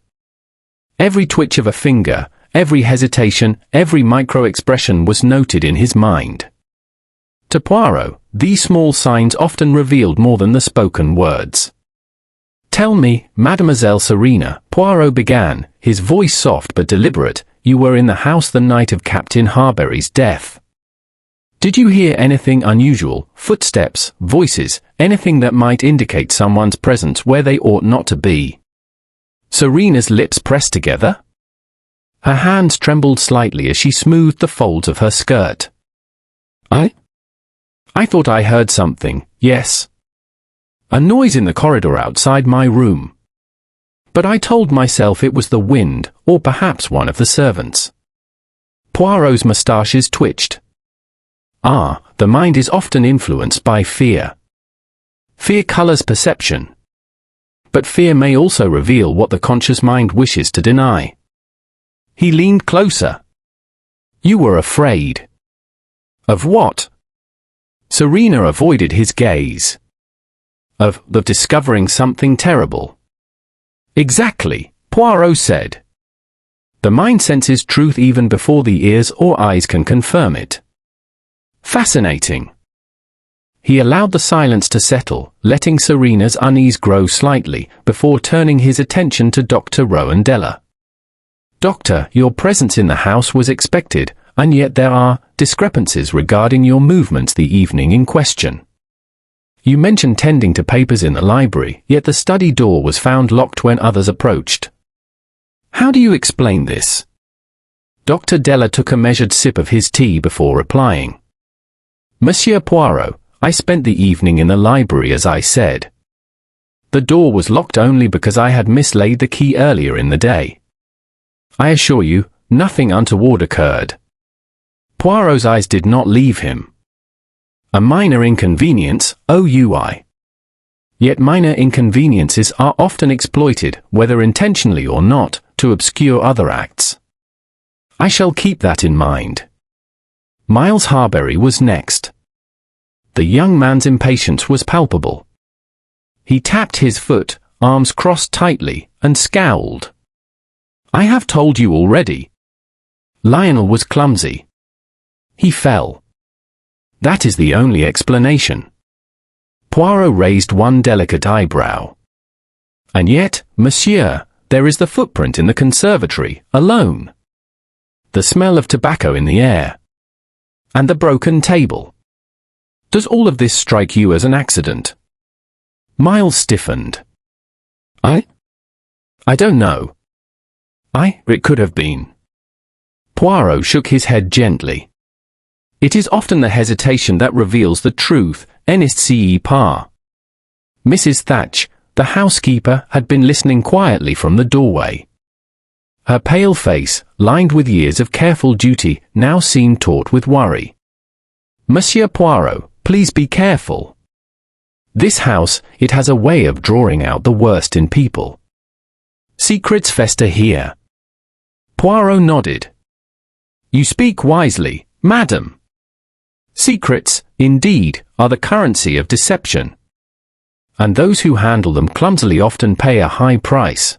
Speaker 1: Every twitch of a finger, every hesitation, every micro-expression was noted in his mind. To Poirot, these small signs often revealed more than the spoken words. "Tell me, Mademoiselle Serena," Poirot began, his voice soft but deliberate, "you were in the house the night of Captain Harbury's death. Did you hear anything unusual, footsteps, voices, anything that might indicate someone's presence where they ought not to be?" Serena's lips pressed together. Her hands trembled slightly as she smoothed the folds of her skirt. I thought I heard something, yes. A noise in the corridor outside my room. But I told myself it was the wind, or perhaps one of the servants." Poirot's moustaches twitched. The mind is often influenced by fear. Fear colors perception. But fear may also reveal what the conscious mind wishes to deny. He leaned closer. "You were afraid." "Of what?" Serena avoided his gaze. Of discovering something terrible." "Exactly," Poirot said. "The mind senses truth even before the ears or eyes can confirm it." "Fascinating." He allowed the silence to settle, letting Serena's unease grow slightly, before turning his attention to Dr. Rowan Della. "Doctor, your presence in the house was expected, and yet there are discrepancies regarding your movements the evening in question. You mentioned tending to papers in the library, yet the study door was found locked when others approached. How do you explain this?" Dr. Della took a measured sip of his tea before replying. "Monsieur Poirot, I spent the evening in the library as I said. The door was locked only because I had mislaid the key earlier in the day. I assure you, nothing untoward occurred." Poirot's eyes did not leave him. "A minor inconvenience, OUI. Yet minor inconveniences are often exploited, whether intentionally or not, to obscure other acts. I shall keep that in mind." Miles Harbury was next. The young man's impatience was palpable. He tapped his foot, arms crossed tightly, and scowled. I have told you already. Lionel was clumsy. He fell. That is the only explanation. Poirot raised one delicate eyebrow. And yet, monsieur, there is the footprint in the conservatory, alone. The smell of tobacco in the air. And the broken table. Does all of this strike you as an accident? Miles stiffened. I don't know. It could have been. Poirot shook his head gently. It is often the hesitation that reveals the truth, n'est-ce pas? Mrs. Thatch, the housekeeper, had been listening quietly from the doorway. Her pale face, lined with years of careful duty, now seemed taut with worry. Monsieur Poirot, please be careful. This house, it has a way of drawing out the worst in people. Secrets fester here. Poirot nodded. You speak wisely, madam. Secrets, indeed, are the currency of deception. And those who handle them clumsily often pay a high price.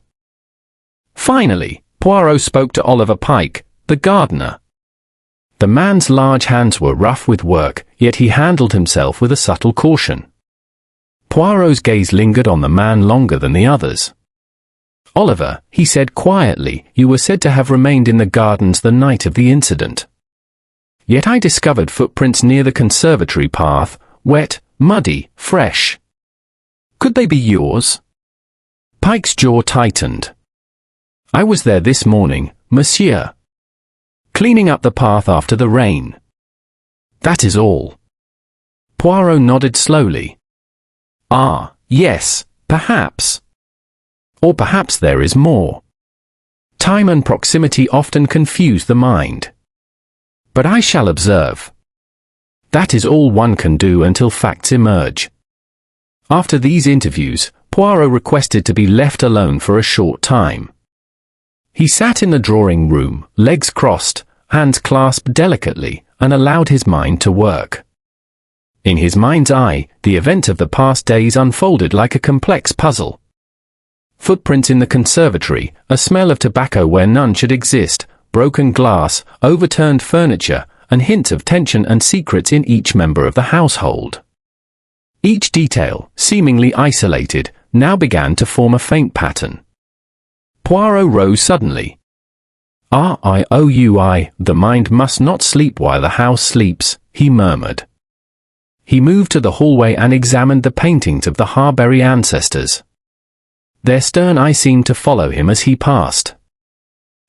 Speaker 1: Finally, Poirot spoke to Oliver Pike, the gardener. The man's large hands were rough with work, yet he handled himself with a subtle caution. Poirot's gaze lingered on the man longer than the others. Oliver, he said quietly, you were said to have remained in the gardens the night of the incident. Yet I discovered footprints near the conservatory path, wet, muddy, fresh. Could they be yours? Pike's jaw tightened. I was there this morning, monsieur. Cleaning up the path after the rain. That is all. Poirot nodded slowly. Ah, yes, perhaps. Or perhaps there is more. Time and proximity often confuse the mind. But I shall observe. That is all one can do until facts emerge. After these interviews, Poirot requested to be left alone for a short time. He sat in the drawing room, legs crossed, hands clasped delicately, and allowed his mind to work. In his mind's eye, the events of the past days unfolded like a complex puzzle. Footprints in the conservatory, a smell of tobacco where none should exist, broken glass, overturned furniture, and hints of tension and secrets in each member of the household. Each detail, seemingly isolated, now began to form a faint pattern. Poirot rose suddenly. The mind must not sleep while the house sleeps, he murmured. He moved to the hallway and examined the paintings of the Harbury ancestors. Their stern eye seemed to follow him as he passed.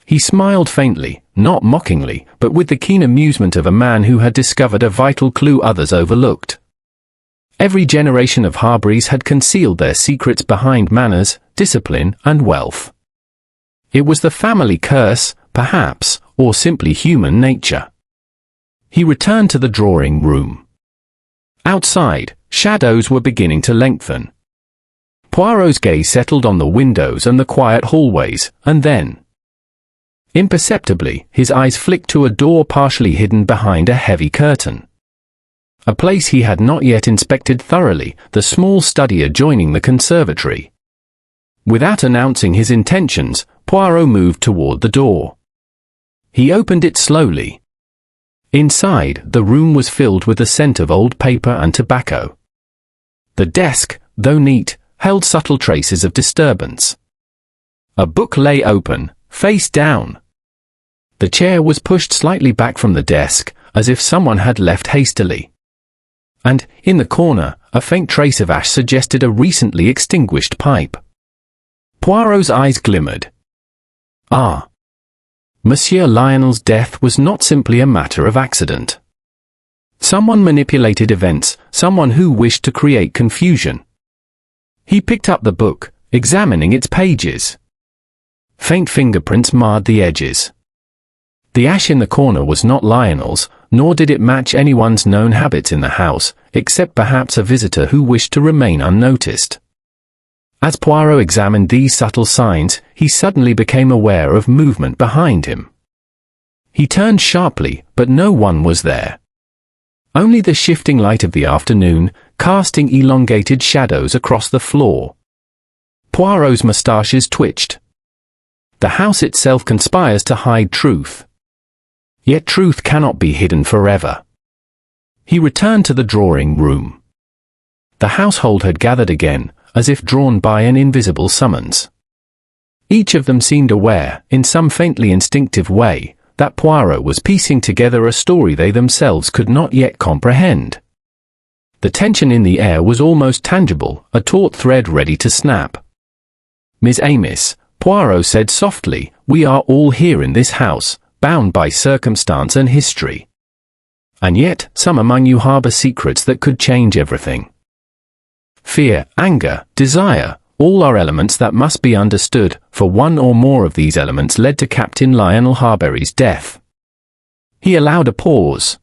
Speaker 1: He smiled faintly, not mockingly, but with the keen amusement of a man who had discovered a vital clue others overlooked. Every generation of Harburys had concealed their secrets behind manners, discipline, and wealth. It was the family curse, perhaps, or simply human nature. He returned to the drawing room. Outside, shadows were beginning to lengthen. Poirot's gaze settled on the windows and the quiet hallways, and then, imperceptibly, his eyes flicked to a door partially hidden behind a heavy curtain. A place he had not yet inspected thoroughly, the small study adjoining the conservatory. Without announcing his intentions, Poirot moved toward the door. He opened it slowly. Inside, the room was filled with the scent of old paper and tobacco. The desk, though neat, held subtle traces of disturbance. A book lay open, face down. The chair was pushed slightly back from the desk, as if someone had left hastily. And, in the corner, a faint trace of ash suggested a recently extinguished pipe. Poirot's eyes glimmered. Ah! Monsieur Lionel's death was not simply a matter of accident. Someone manipulated events, someone who wished to create confusion. He picked up the book, examining its pages. Faint fingerprints marred the edges. The ash in the corner was not Lionel's, nor did it match anyone's known habits in the house, except perhaps a visitor who wished to remain unnoticed. As Poirot examined these subtle signs, he suddenly became aware of movement behind him. He turned sharply, but no one was there. Only the shifting light of the afternoon, casting elongated shadows across the floor. Poirot's moustaches twitched. The house itself conspires to hide truth. Yet truth cannot be hidden forever. He returned to the drawing room. The household had gathered again, as if drawn by an invisible summons. Each of them seemed aware, in some faintly instinctive way, that Poirot was piecing together a story they themselves could not yet comprehend. The tension in the air was almost tangible, a taut thread ready to snap. "Miss Amiss," Poirot said softly, "we are all here in this house, bound by circumstance and history. And yet, some among you harbor secrets that could change everything. Fear, anger, desire, all are elements that must be understood, for one or more of these elements led to Captain Lionel Harbury's death." He allowed a pause.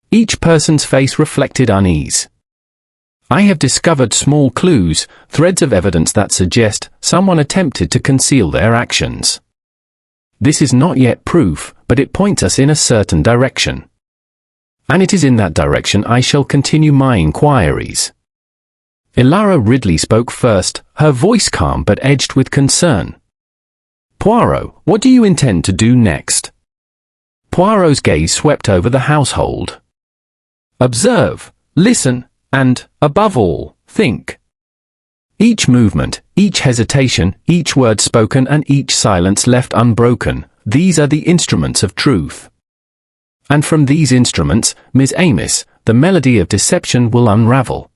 Speaker 1: Each person's face reflected unease. "I have discovered small clues, threads of evidence that suggest someone attempted to conceal their actions. This is not yet proof, but it points us in a certain direction. And it is in that direction I shall continue my inquiries." Ilara Ridley spoke first, her voice calm but edged with concern. "Poirot, what do you intend to do next?" Poirot's gaze swept over the household. "Observe, listen, and, above all, think. Each movement, each hesitation, each word spoken and each silence left unbroken, these are the instruments of truth. And from these instruments, Miss Amiss, the melody of deception will unravel."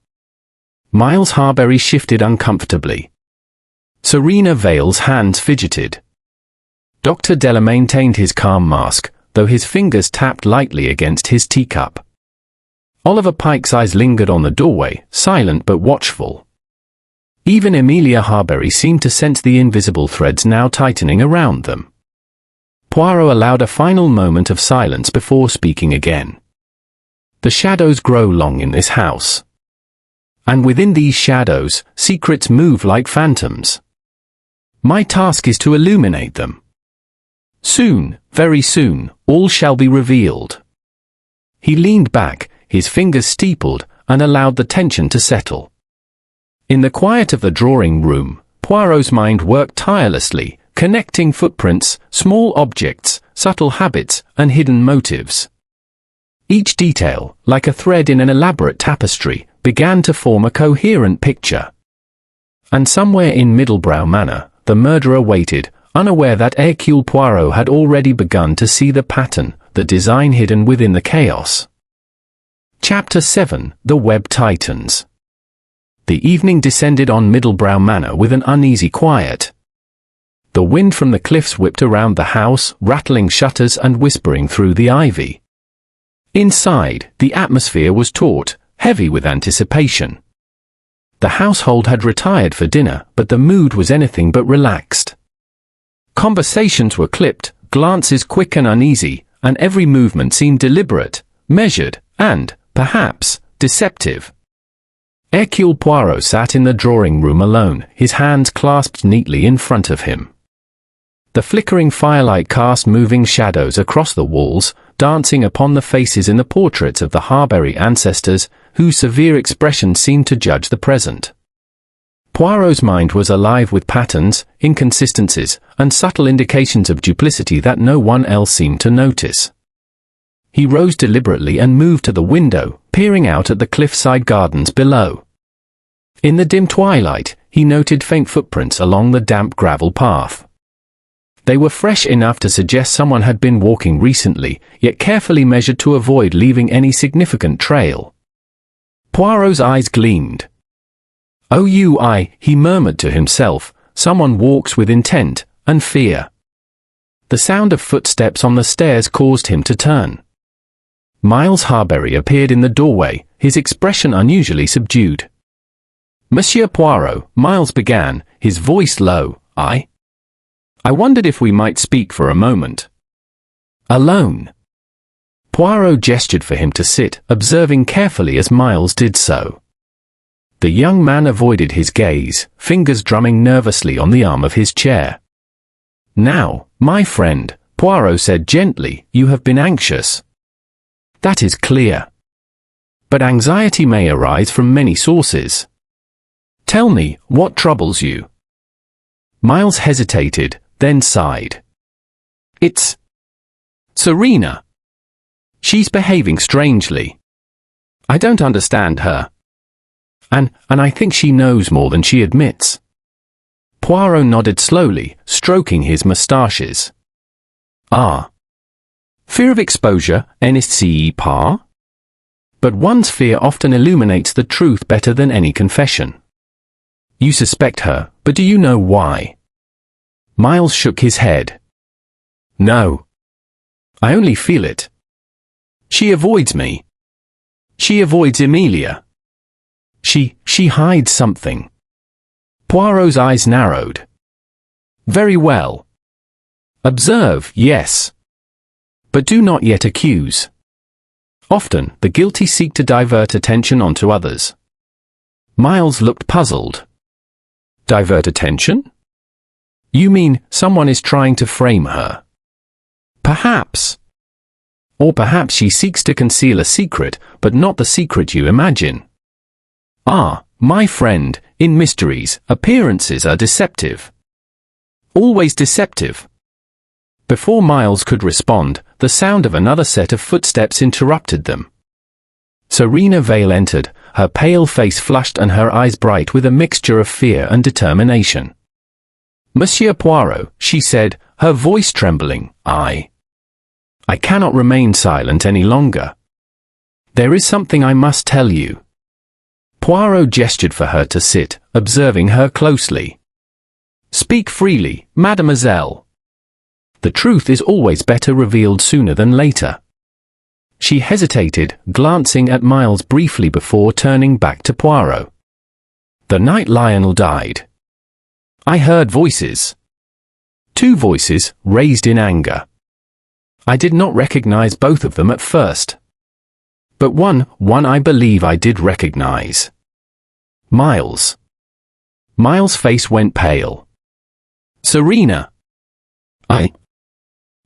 Speaker 1: Miles Harbury shifted uncomfortably. Serena Vale's hands fidgeted. Dr. Della maintained his calm mask, though his fingers tapped lightly against his teacup. Oliver Pike's eyes lingered on the doorway, silent but watchful. Even Amelia Harbury seemed to sense the invisible threads now tightening around them. Poirot allowed a final moment of silence before speaking again. "The shadows grow long in this house. And within these shadows, secrets move like phantoms. My task is to illuminate them. Soon, very soon, all shall be revealed." He leaned back, his fingers steepled, and allowed the tension to settle. In the quiet of the drawing room, Poirot's mind worked tirelessly, connecting footprints, small objects, subtle habits, and hidden motives. Each detail, like a thread in an elaborate tapestry, began to form a coherent picture. And somewhere in Middlebrow Manor, the murderer waited, unaware that Hercule Poirot had already begun to see the pattern, the design hidden within the chaos. Chapter 7: The Web Tightens. The evening descended on Middlebrow Manor with an uneasy quiet. The wind from the cliffs whipped around the house, rattling shutters and whispering through the ivy. Inside, the atmosphere was taut, heavy with anticipation. The household had retired for dinner, but the mood was anything but relaxed. Conversations were clipped, glances quick and uneasy, and every movement seemed deliberate, measured, and, perhaps, deceptive. Hercule Poirot sat in the drawing room alone, his hands clasped neatly in front of him. The flickering firelight cast moving shadows across the walls, dancing upon the faces in the portraits of the Harbury ancestors, whose severe expressions seemed to judge the present. Poirot's mind was alive with patterns, inconsistencies, and subtle indications of duplicity that no one else seemed to notice. He rose deliberately and moved to the window, peering out at the cliffside gardens below. In the dim twilight, he noted faint footprints along the damp gravel path. They were fresh enough to suggest someone had been walking recently, yet carefully measured to avoid leaving any significant trail. Poirot's eyes gleamed. "Oh, he murmured to himself, "someone walks with intent and fear." The sound of footsteps on the stairs caused him to turn. Miles Harbury appeared in the doorway, his expression unusually subdued. "Monsieur Poirot," Miles began, his voice low, I wondered if we might speak for a moment." "Alone?" Poirot gestured for him to sit, observing carefully as Miles did so. The young man avoided his gaze, fingers drumming nervously on the arm of his chair. "Now, my friend," Poirot said gently, "you have been anxious. That is clear. But anxiety may arise from many sources. Tell me, what troubles you?" Miles hesitated, then sighed. It's Serena. She's behaving strangely. I don't understand her. And I think she knows more than she admits. Poirot nodded slowly, stroking his moustaches. Ah. Fear of exposure, n'est-ce pas? But one's fear often illuminates the truth better than any confession. You suspect her, but do you know why? Miles shook his head. No. I only feel it. She avoids me. She avoids Emilia. She hides something. Poirot's eyes narrowed. Very well. Observe, yes. But do not yet accuse. Often, the guilty seek to divert attention onto others. Miles looked puzzled. Divert attention? You mean someone is trying to frame her? Perhaps. Or perhaps she seeks to conceal a secret, but not the secret you imagine. Ah, my friend, in mysteries, appearances are deceptive. Always deceptive. Before Miles could respond, the sound of another set of footsteps interrupted them. Serena Vale entered, her pale face flushed and her eyes bright with a mixture of fear and determination. Monsieur Poirot, she said, her voice trembling, I cannot remain silent any longer. There is something I must tell you. Poirot gestured for her to sit, observing her closely. Speak freely, mademoiselle. The truth is always better revealed sooner than later. She hesitated, glancing at Miles briefly before turning back to Poirot. The night Lionel died. I heard voices. 2 voices, raised in anger. I did not recognize both of them at first. But one I believe I did recognize. Miles. Miles' face went pale. Serena.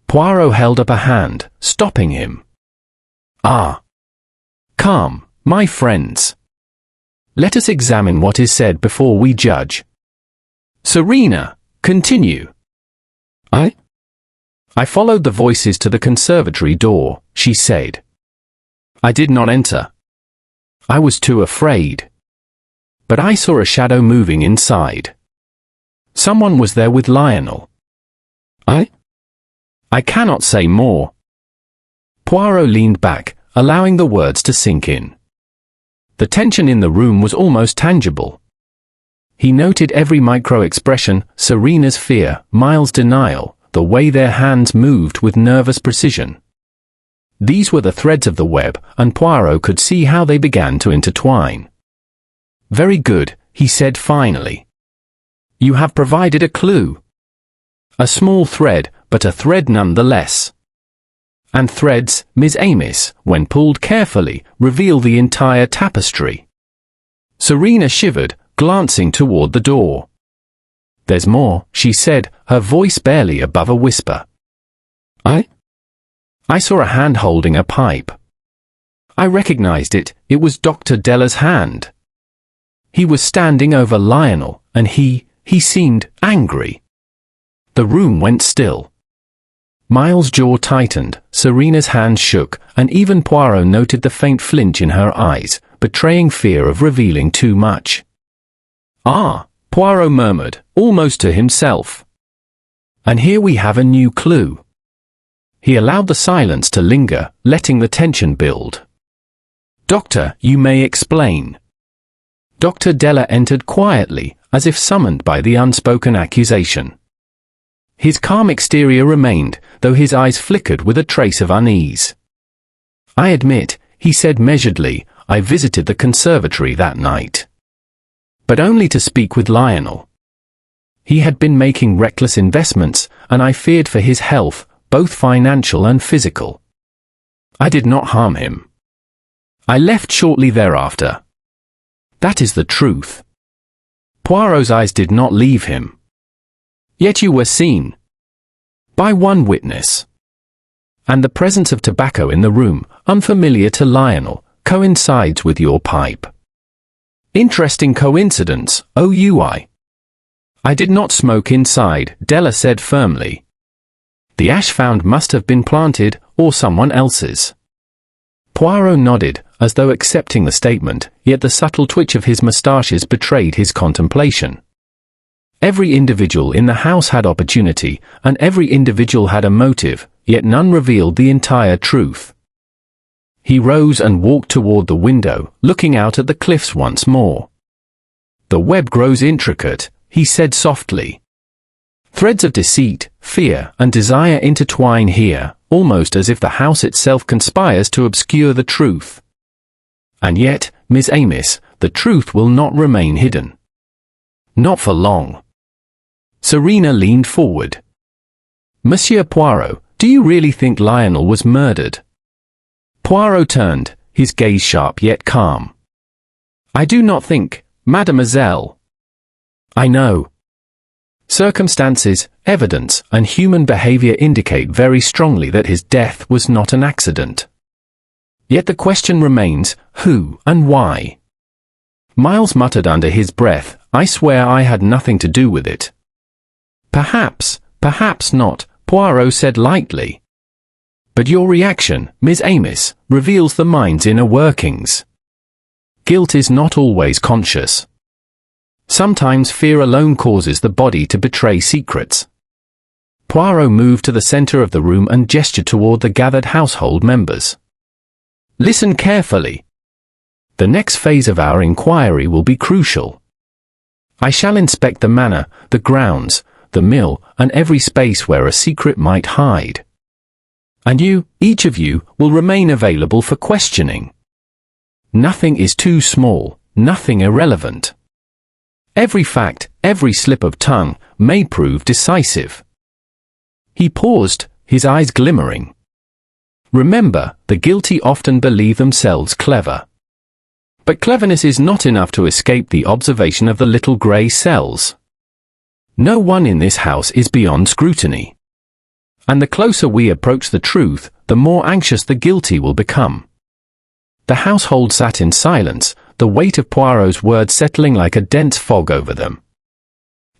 Speaker 1: Poirot held up a hand, stopping him. Ah. Calm, my friends. Let us examine what is said before we judge. Serena, continue. I followed the voices to the conservatory door, she said. I did not enter. I was too afraid. But I saw a shadow moving inside. Someone was there with Lionel. I cannot say more. Poirot leaned back, allowing the words to sink in. The tension in the room was almost tangible. He noted every micro-expression, Serena's fear, Miles' denial, the way their hands moved with nervous precision. These were the threads of the web, and Poirot could see how they began to intertwine. Very good, he said finally. You have provided a clue. A small thread, but a thread nonetheless. And threads, Miss Amis, when pulled carefully, reveal the entire tapestry. Serena shivered, glancing toward the door. There's more, she said, her voice barely above a whisper. I saw a hand holding a pipe. I recognized it, it was Dr. Della's hand. He was standing over Lionel, and he seemed angry. The room went still. Miles' jaw tightened, Serena's hand shook, and even Poirot noted the faint flinch in her eyes, betraying fear of revealing too much. Ah, Poirot murmured, almost to himself. And here we have a new clue. He allowed the silence to linger, letting the tension build. Doctor, you may explain. Dr. Della entered quietly, as if summoned by the unspoken accusation. His calm exterior remained, though his eyes flickered with a trace of unease. I admit, he said measuredly, I visited the conservatory that night. But only to speak with Lionel. He had been making reckless investments, and I feared for his health, both financial and physical. I did not harm him. I left shortly thereafter. That is the truth. Poirot's eyes did not leave him. Yet you were seen. By one witness. And the presence of tobacco in the room, unfamiliar to Lionel, coincides with your pipe. Interesting coincidence, OUI. I did not smoke inside, Della said firmly. The ash found must have been planted, or someone else's. Poirot nodded, as though accepting the statement, yet the subtle twitch of his moustaches betrayed his contemplation. Every individual in the house had opportunity, and every individual had a motive, yet none revealed the entire truth. He rose and walked toward the window, looking out at the cliffs once more. The web grows intricate, he said softly. Threads of deceit, fear, and desire intertwine here, almost as if the house itself conspires to obscure the truth. And yet, Miss Amiss, the truth will not remain hidden. Not for long. Serena leaned forward. Monsieur Poirot, do you really think Lionel was murdered? Poirot turned, his gaze sharp yet calm. I do not think, mademoiselle. I know. Circumstances, evidence, and human behavior indicate very strongly that his death was not an accident. Yet the question remains, who and why? Miles muttered under his breath, I swear I had nothing to do with it. Perhaps not, Poirot said lightly. But your reaction, Miss Amiss, reveals the mind's inner workings. Guilt is not always conscious. Sometimes fear alone causes the body to betray secrets. Poirot moved to the center of the room and gestured toward the gathered household members. Listen carefully. The next phase of our inquiry will be crucial. I shall inspect the manor, the grounds, the mill, and every space where a secret might hide. And you, each of you, will remain available for questioning. Nothing is too small, nothing irrelevant. Every fact, every slip of tongue, may prove decisive. He paused, his eyes glimmering. Remember, the guilty often believe themselves clever. But cleverness is not enough to escape the observation of the little grey cells. No one in this house is beyond scrutiny. And the closer we approach the truth, the more anxious the guilty will become. The household sat in silence, the weight of Poirot's words settling like a dense fog over them.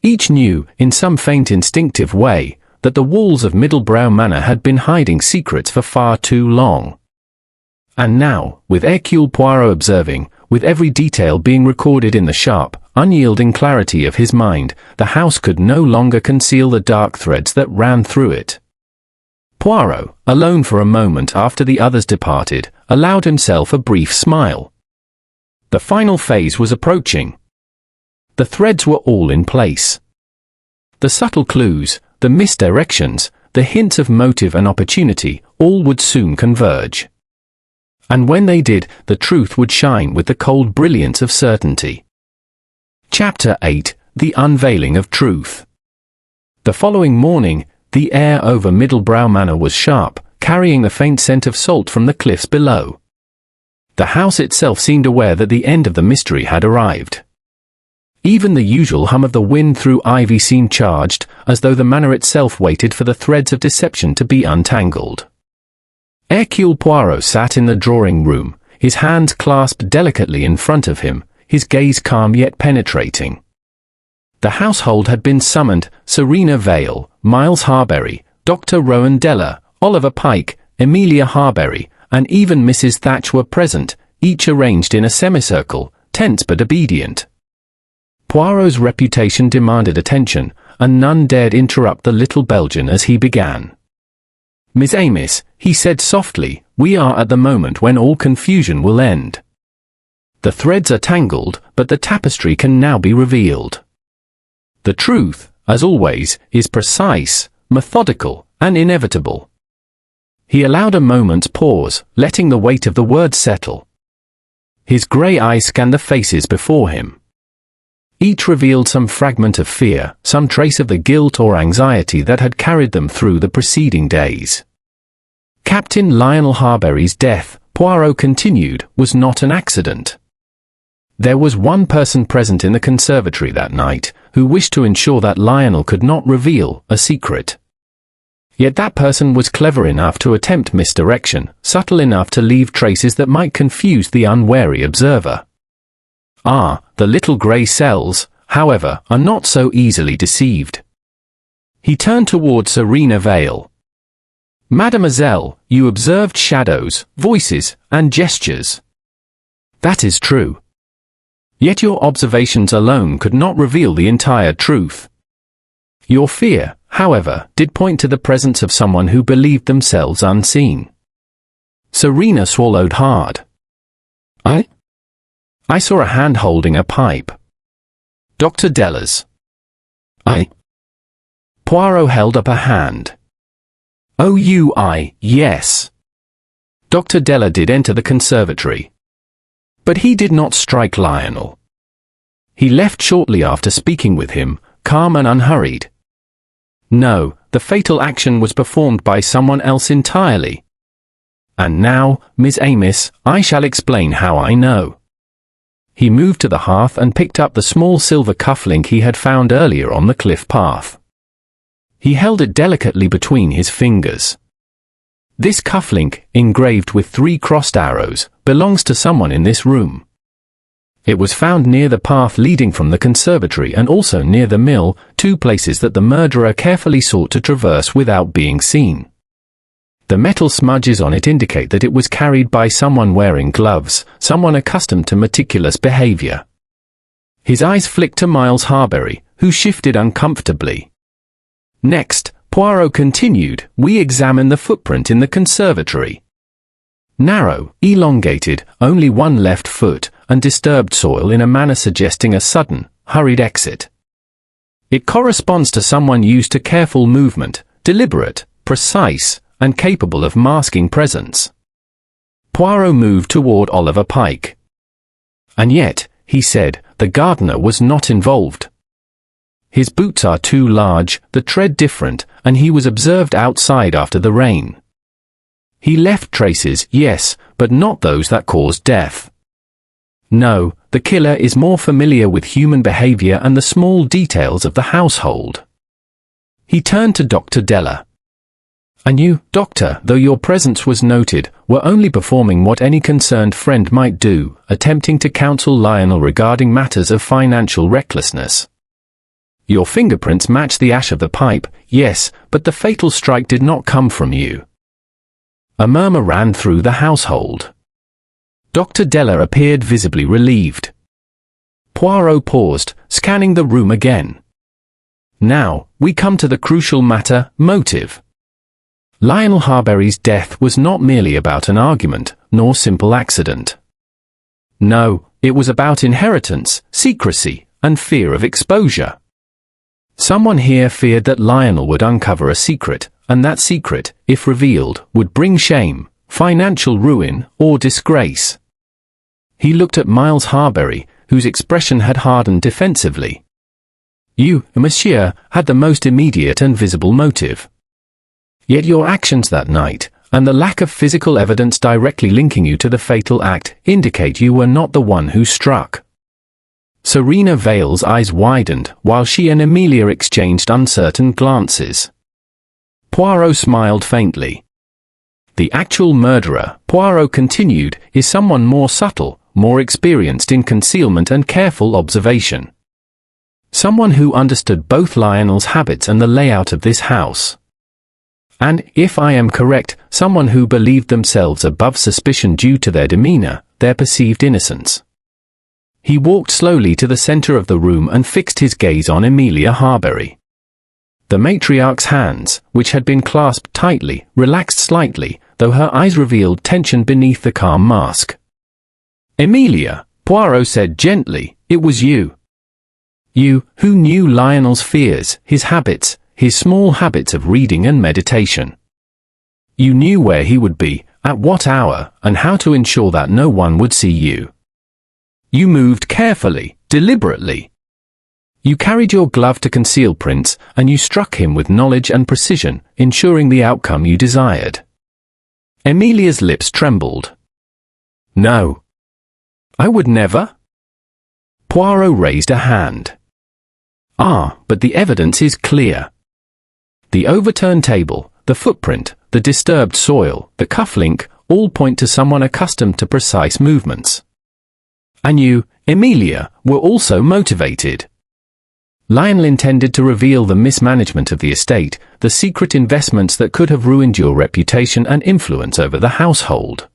Speaker 1: Each knew, in some faint instinctive way, that the walls of Middlebrow Manor had been hiding secrets for far too long. And now, with Hercule Poirot observing, with every detail being recorded in the sharp, unyielding clarity of his mind, the house could no longer conceal the dark threads that ran through it. Poirot, alone for a moment after the others departed, allowed himself a brief smile. The final phase was approaching. The threads were all in place. The subtle clues, the misdirections, the hints of motive and opportunity, all would soon converge. And when they did, the truth would shine with the cold brilliance of certainty. Chapter 8: The Unveiling of Truth. The following morning, the air over Middlebrow Manor was sharp, carrying the faint scent of salt from the cliffs below. The house itself seemed aware that the end of the mystery had arrived. Even the usual hum of the wind through ivy seemed charged, as though the manor itself waited for the threads of deception to be untangled. Hercule Poirot sat in the drawing-room, his hands clasped delicately in front of him, his gaze calm yet penetrating. The household had been summoned: Serena Vale, Miles Harbury, Dr. Rowan Della, Oliver Pike, Amelia Harbury, and even Mrs. Thatch were present, each arranged in a semicircle, tense but obedient. Poirot's reputation demanded attention, and none dared interrupt the little Belgian as he began. Miss Amiss, he said softly, we are at the moment when all confusion will end. The threads are tangled, but the tapestry can now be revealed. The truth, as always, is precise, methodical, and inevitable. He allowed a moment's pause, letting the weight of the words settle. His grey eyes scanned the faces before him. Each revealed some fragment of fear, some trace of the guilt or anxiety that had carried them through the preceding days. Captain Lionel Harbury's death, Poirot continued, was not an accident. There was one person present in the conservatory that night, who wished to ensure that Lionel could not reveal a secret. Yet that person was clever enough to attempt misdirection, subtle enough to leave traces that might confuse the unwary observer. Ah, the little grey cells, however, are not so easily deceived. He turned toward Serena Vale. Mademoiselle, you observed shadows, voices, and gestures. That is true. Yet your observations alone could not reveal the entire truth. Your fear, however, did point to the presence of someone who believed themselves unseen. Serena swallowed hard. I saw a hand holding a pipe. Dr. Della's. Poirot held up a hand. Yes. Dr. Della did enter the conservatory. But he did not strike Lionel. He left shortly after speaking with him, calm and unhurried. No, the fatal action was performed by someone else entirely. And now, Miss Amos, I shall explain how I know. He moved to the hearth and picked up the small silver cufflink he had found earlier on the cliff path. He held it delicately between his fingers. This cufflink, engraved with 3 crossed arrows, belongs to someone in this room. It was found near the path leading from the conservatory and also near the mill, 2 places that the murderer carefully sought to traverse without being seen. The metal smudges on it indicate that it was carried by someone wearing gloves, someone accustomed to meticulous behavior. His eyes flicked to Miles Harbury, who shifted uncomfortably. Next, Poirot continued, we examine the footprint in the conservatory. Narrow, elongated, only 1 left foot, and disturbed soil in a manner suggesting a sudden, hurried exit. It corresponds to someone used to careful movement, deliberate, precise, and capable of masking presence. Poirot moved toward Oliver Pike. And yet, he said, the gardener was not involved. His boots are too large, the tread different, and he was observed outside after the rain. He left traces, yes, but not those that caused death. No, the killer is more familiar with human behavior and the small details of the household. He turned to Dr. Della. And you, Doctor, though your presence was noted, were only performing what any concerned friend might do, attempting to counsel Lionel regarding matters of financial recklessness. Your fingerprints match the ash of the pipe, yes, but the fatal strike did not come from you. A murmur ran through the household. Dr. Della appeared visibly relieved. Poirot paused, scanning the room again. Now, we come to the crucial matter, motive. Lionel Harbury's death was not merely about an argument, nor simple accident. No, it was about inheritance, secrecy, and fear of exposure. Someone here feared that Lionel would uncover a secret, and that secret, if revealed, would bring shame, financial ruin, or disgrace. He looked at Miles Harbury, whose expression had hardened defensively. You, monsieur, had the most immediate and visible motive. Yet your actions that night, and the lack of physical evidence directly linking you to the fatal act, indicate you were not the one who struck. Serena Vale's eyes widened, while she and Emilia exchanged uncertain glances. Poirot smiled faintly. The actual murderer, Poirot continued, is someone more subtle, more experienced in concealment and careful observation. Someone who understood both Lionel's habits and the layout of this house. And, if I am correct, someone who believed themselves above suspicion due to their demeanor, their perceived innocence. He walked slowly to the center of the room and fixed his gaze on Emilia Harbury. The matriarch's hands, which had been clasped tightly, relaxed slightly, though her eyes revealed tension beneath the calm mask. Emilia, Poirot said gently, it was you. You, who knew Lionel's fears, his habits, his small habits of reading and meditation. You knew where he would be, at what hour, and how to ensure that no one would see you. You moved carefully, deliberately. You carried your glove to conceal prints, and you struck him with knowledge and precision, ensuring the outcome you desired. Emilia's lips trembled. No. I would never. Poirot raised a hand. Ah, but the evidence is clear. The overturned table, the footprint, the disturbed soil, the cufflink, all point to someone accustomed to precise movements. And you, Emilia, were also motivated. Lionel intended to reveal the mismanagement of the estate, the secret investments that could have ruined your reputation and influence over the household.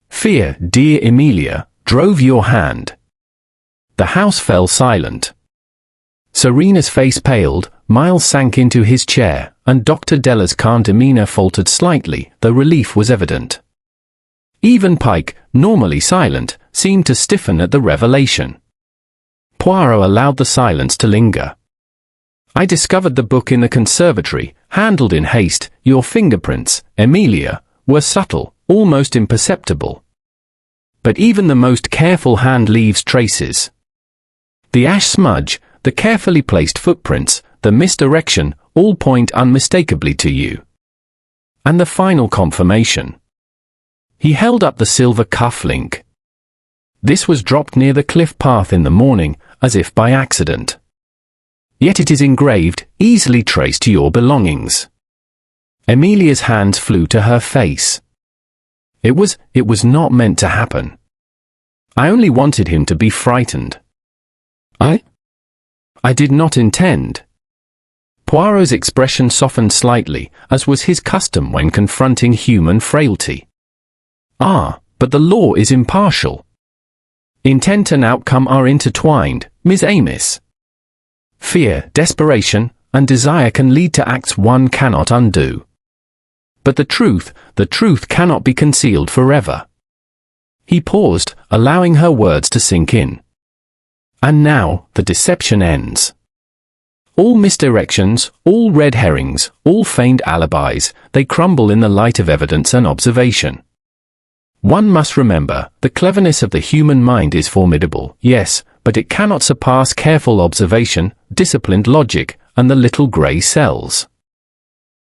Speaker 1: Fear, dear Emilia, drove your hand. The house fell silent. Serena's face paled, Miles sank into his chair, and Dr. Della's calm demeanor faltered slightly, though relief was evident. Even Pike, normally silent, seemed to stiffen at the revelation. Poirot allowed the silence to linger. I discovered the book in the conservatory, handled in haste. Your fingerprints, Emilia, were subtle, almost imperceptible. But even the most careful hand leaves traces. The ash smudge, the carefully placed footprints, the misdirection, all point unmistakably to you. And the final confirmation. He held up the silver cuff link. This was dropped near the cliff path in the morning, as if by accident. Yet it is engraved, easily traced to your belongings. Emilia's hands flew to her face. It was not meant to happen. I only wanted him to be frightened. I did not intend. Poirot's expression softened slightly, as was his custom when confronting human frailty. Ah, but the law is impartial. Intent and outcome are intertwined, Miss Amos. Fear, desperation, and desire can lead to acts one cannot undo. But the truth cannot be concealed forever. He paused, allowing her words to sink in. And now, the deception ends. All misdirections, all red herrings, all feigned alibis, they crumble in the light of evidence and observation. One must remember, the cleverness of the human mind is formidable, yes, but it cannot surpass careful observation, disciplined logic, and the little grey cells.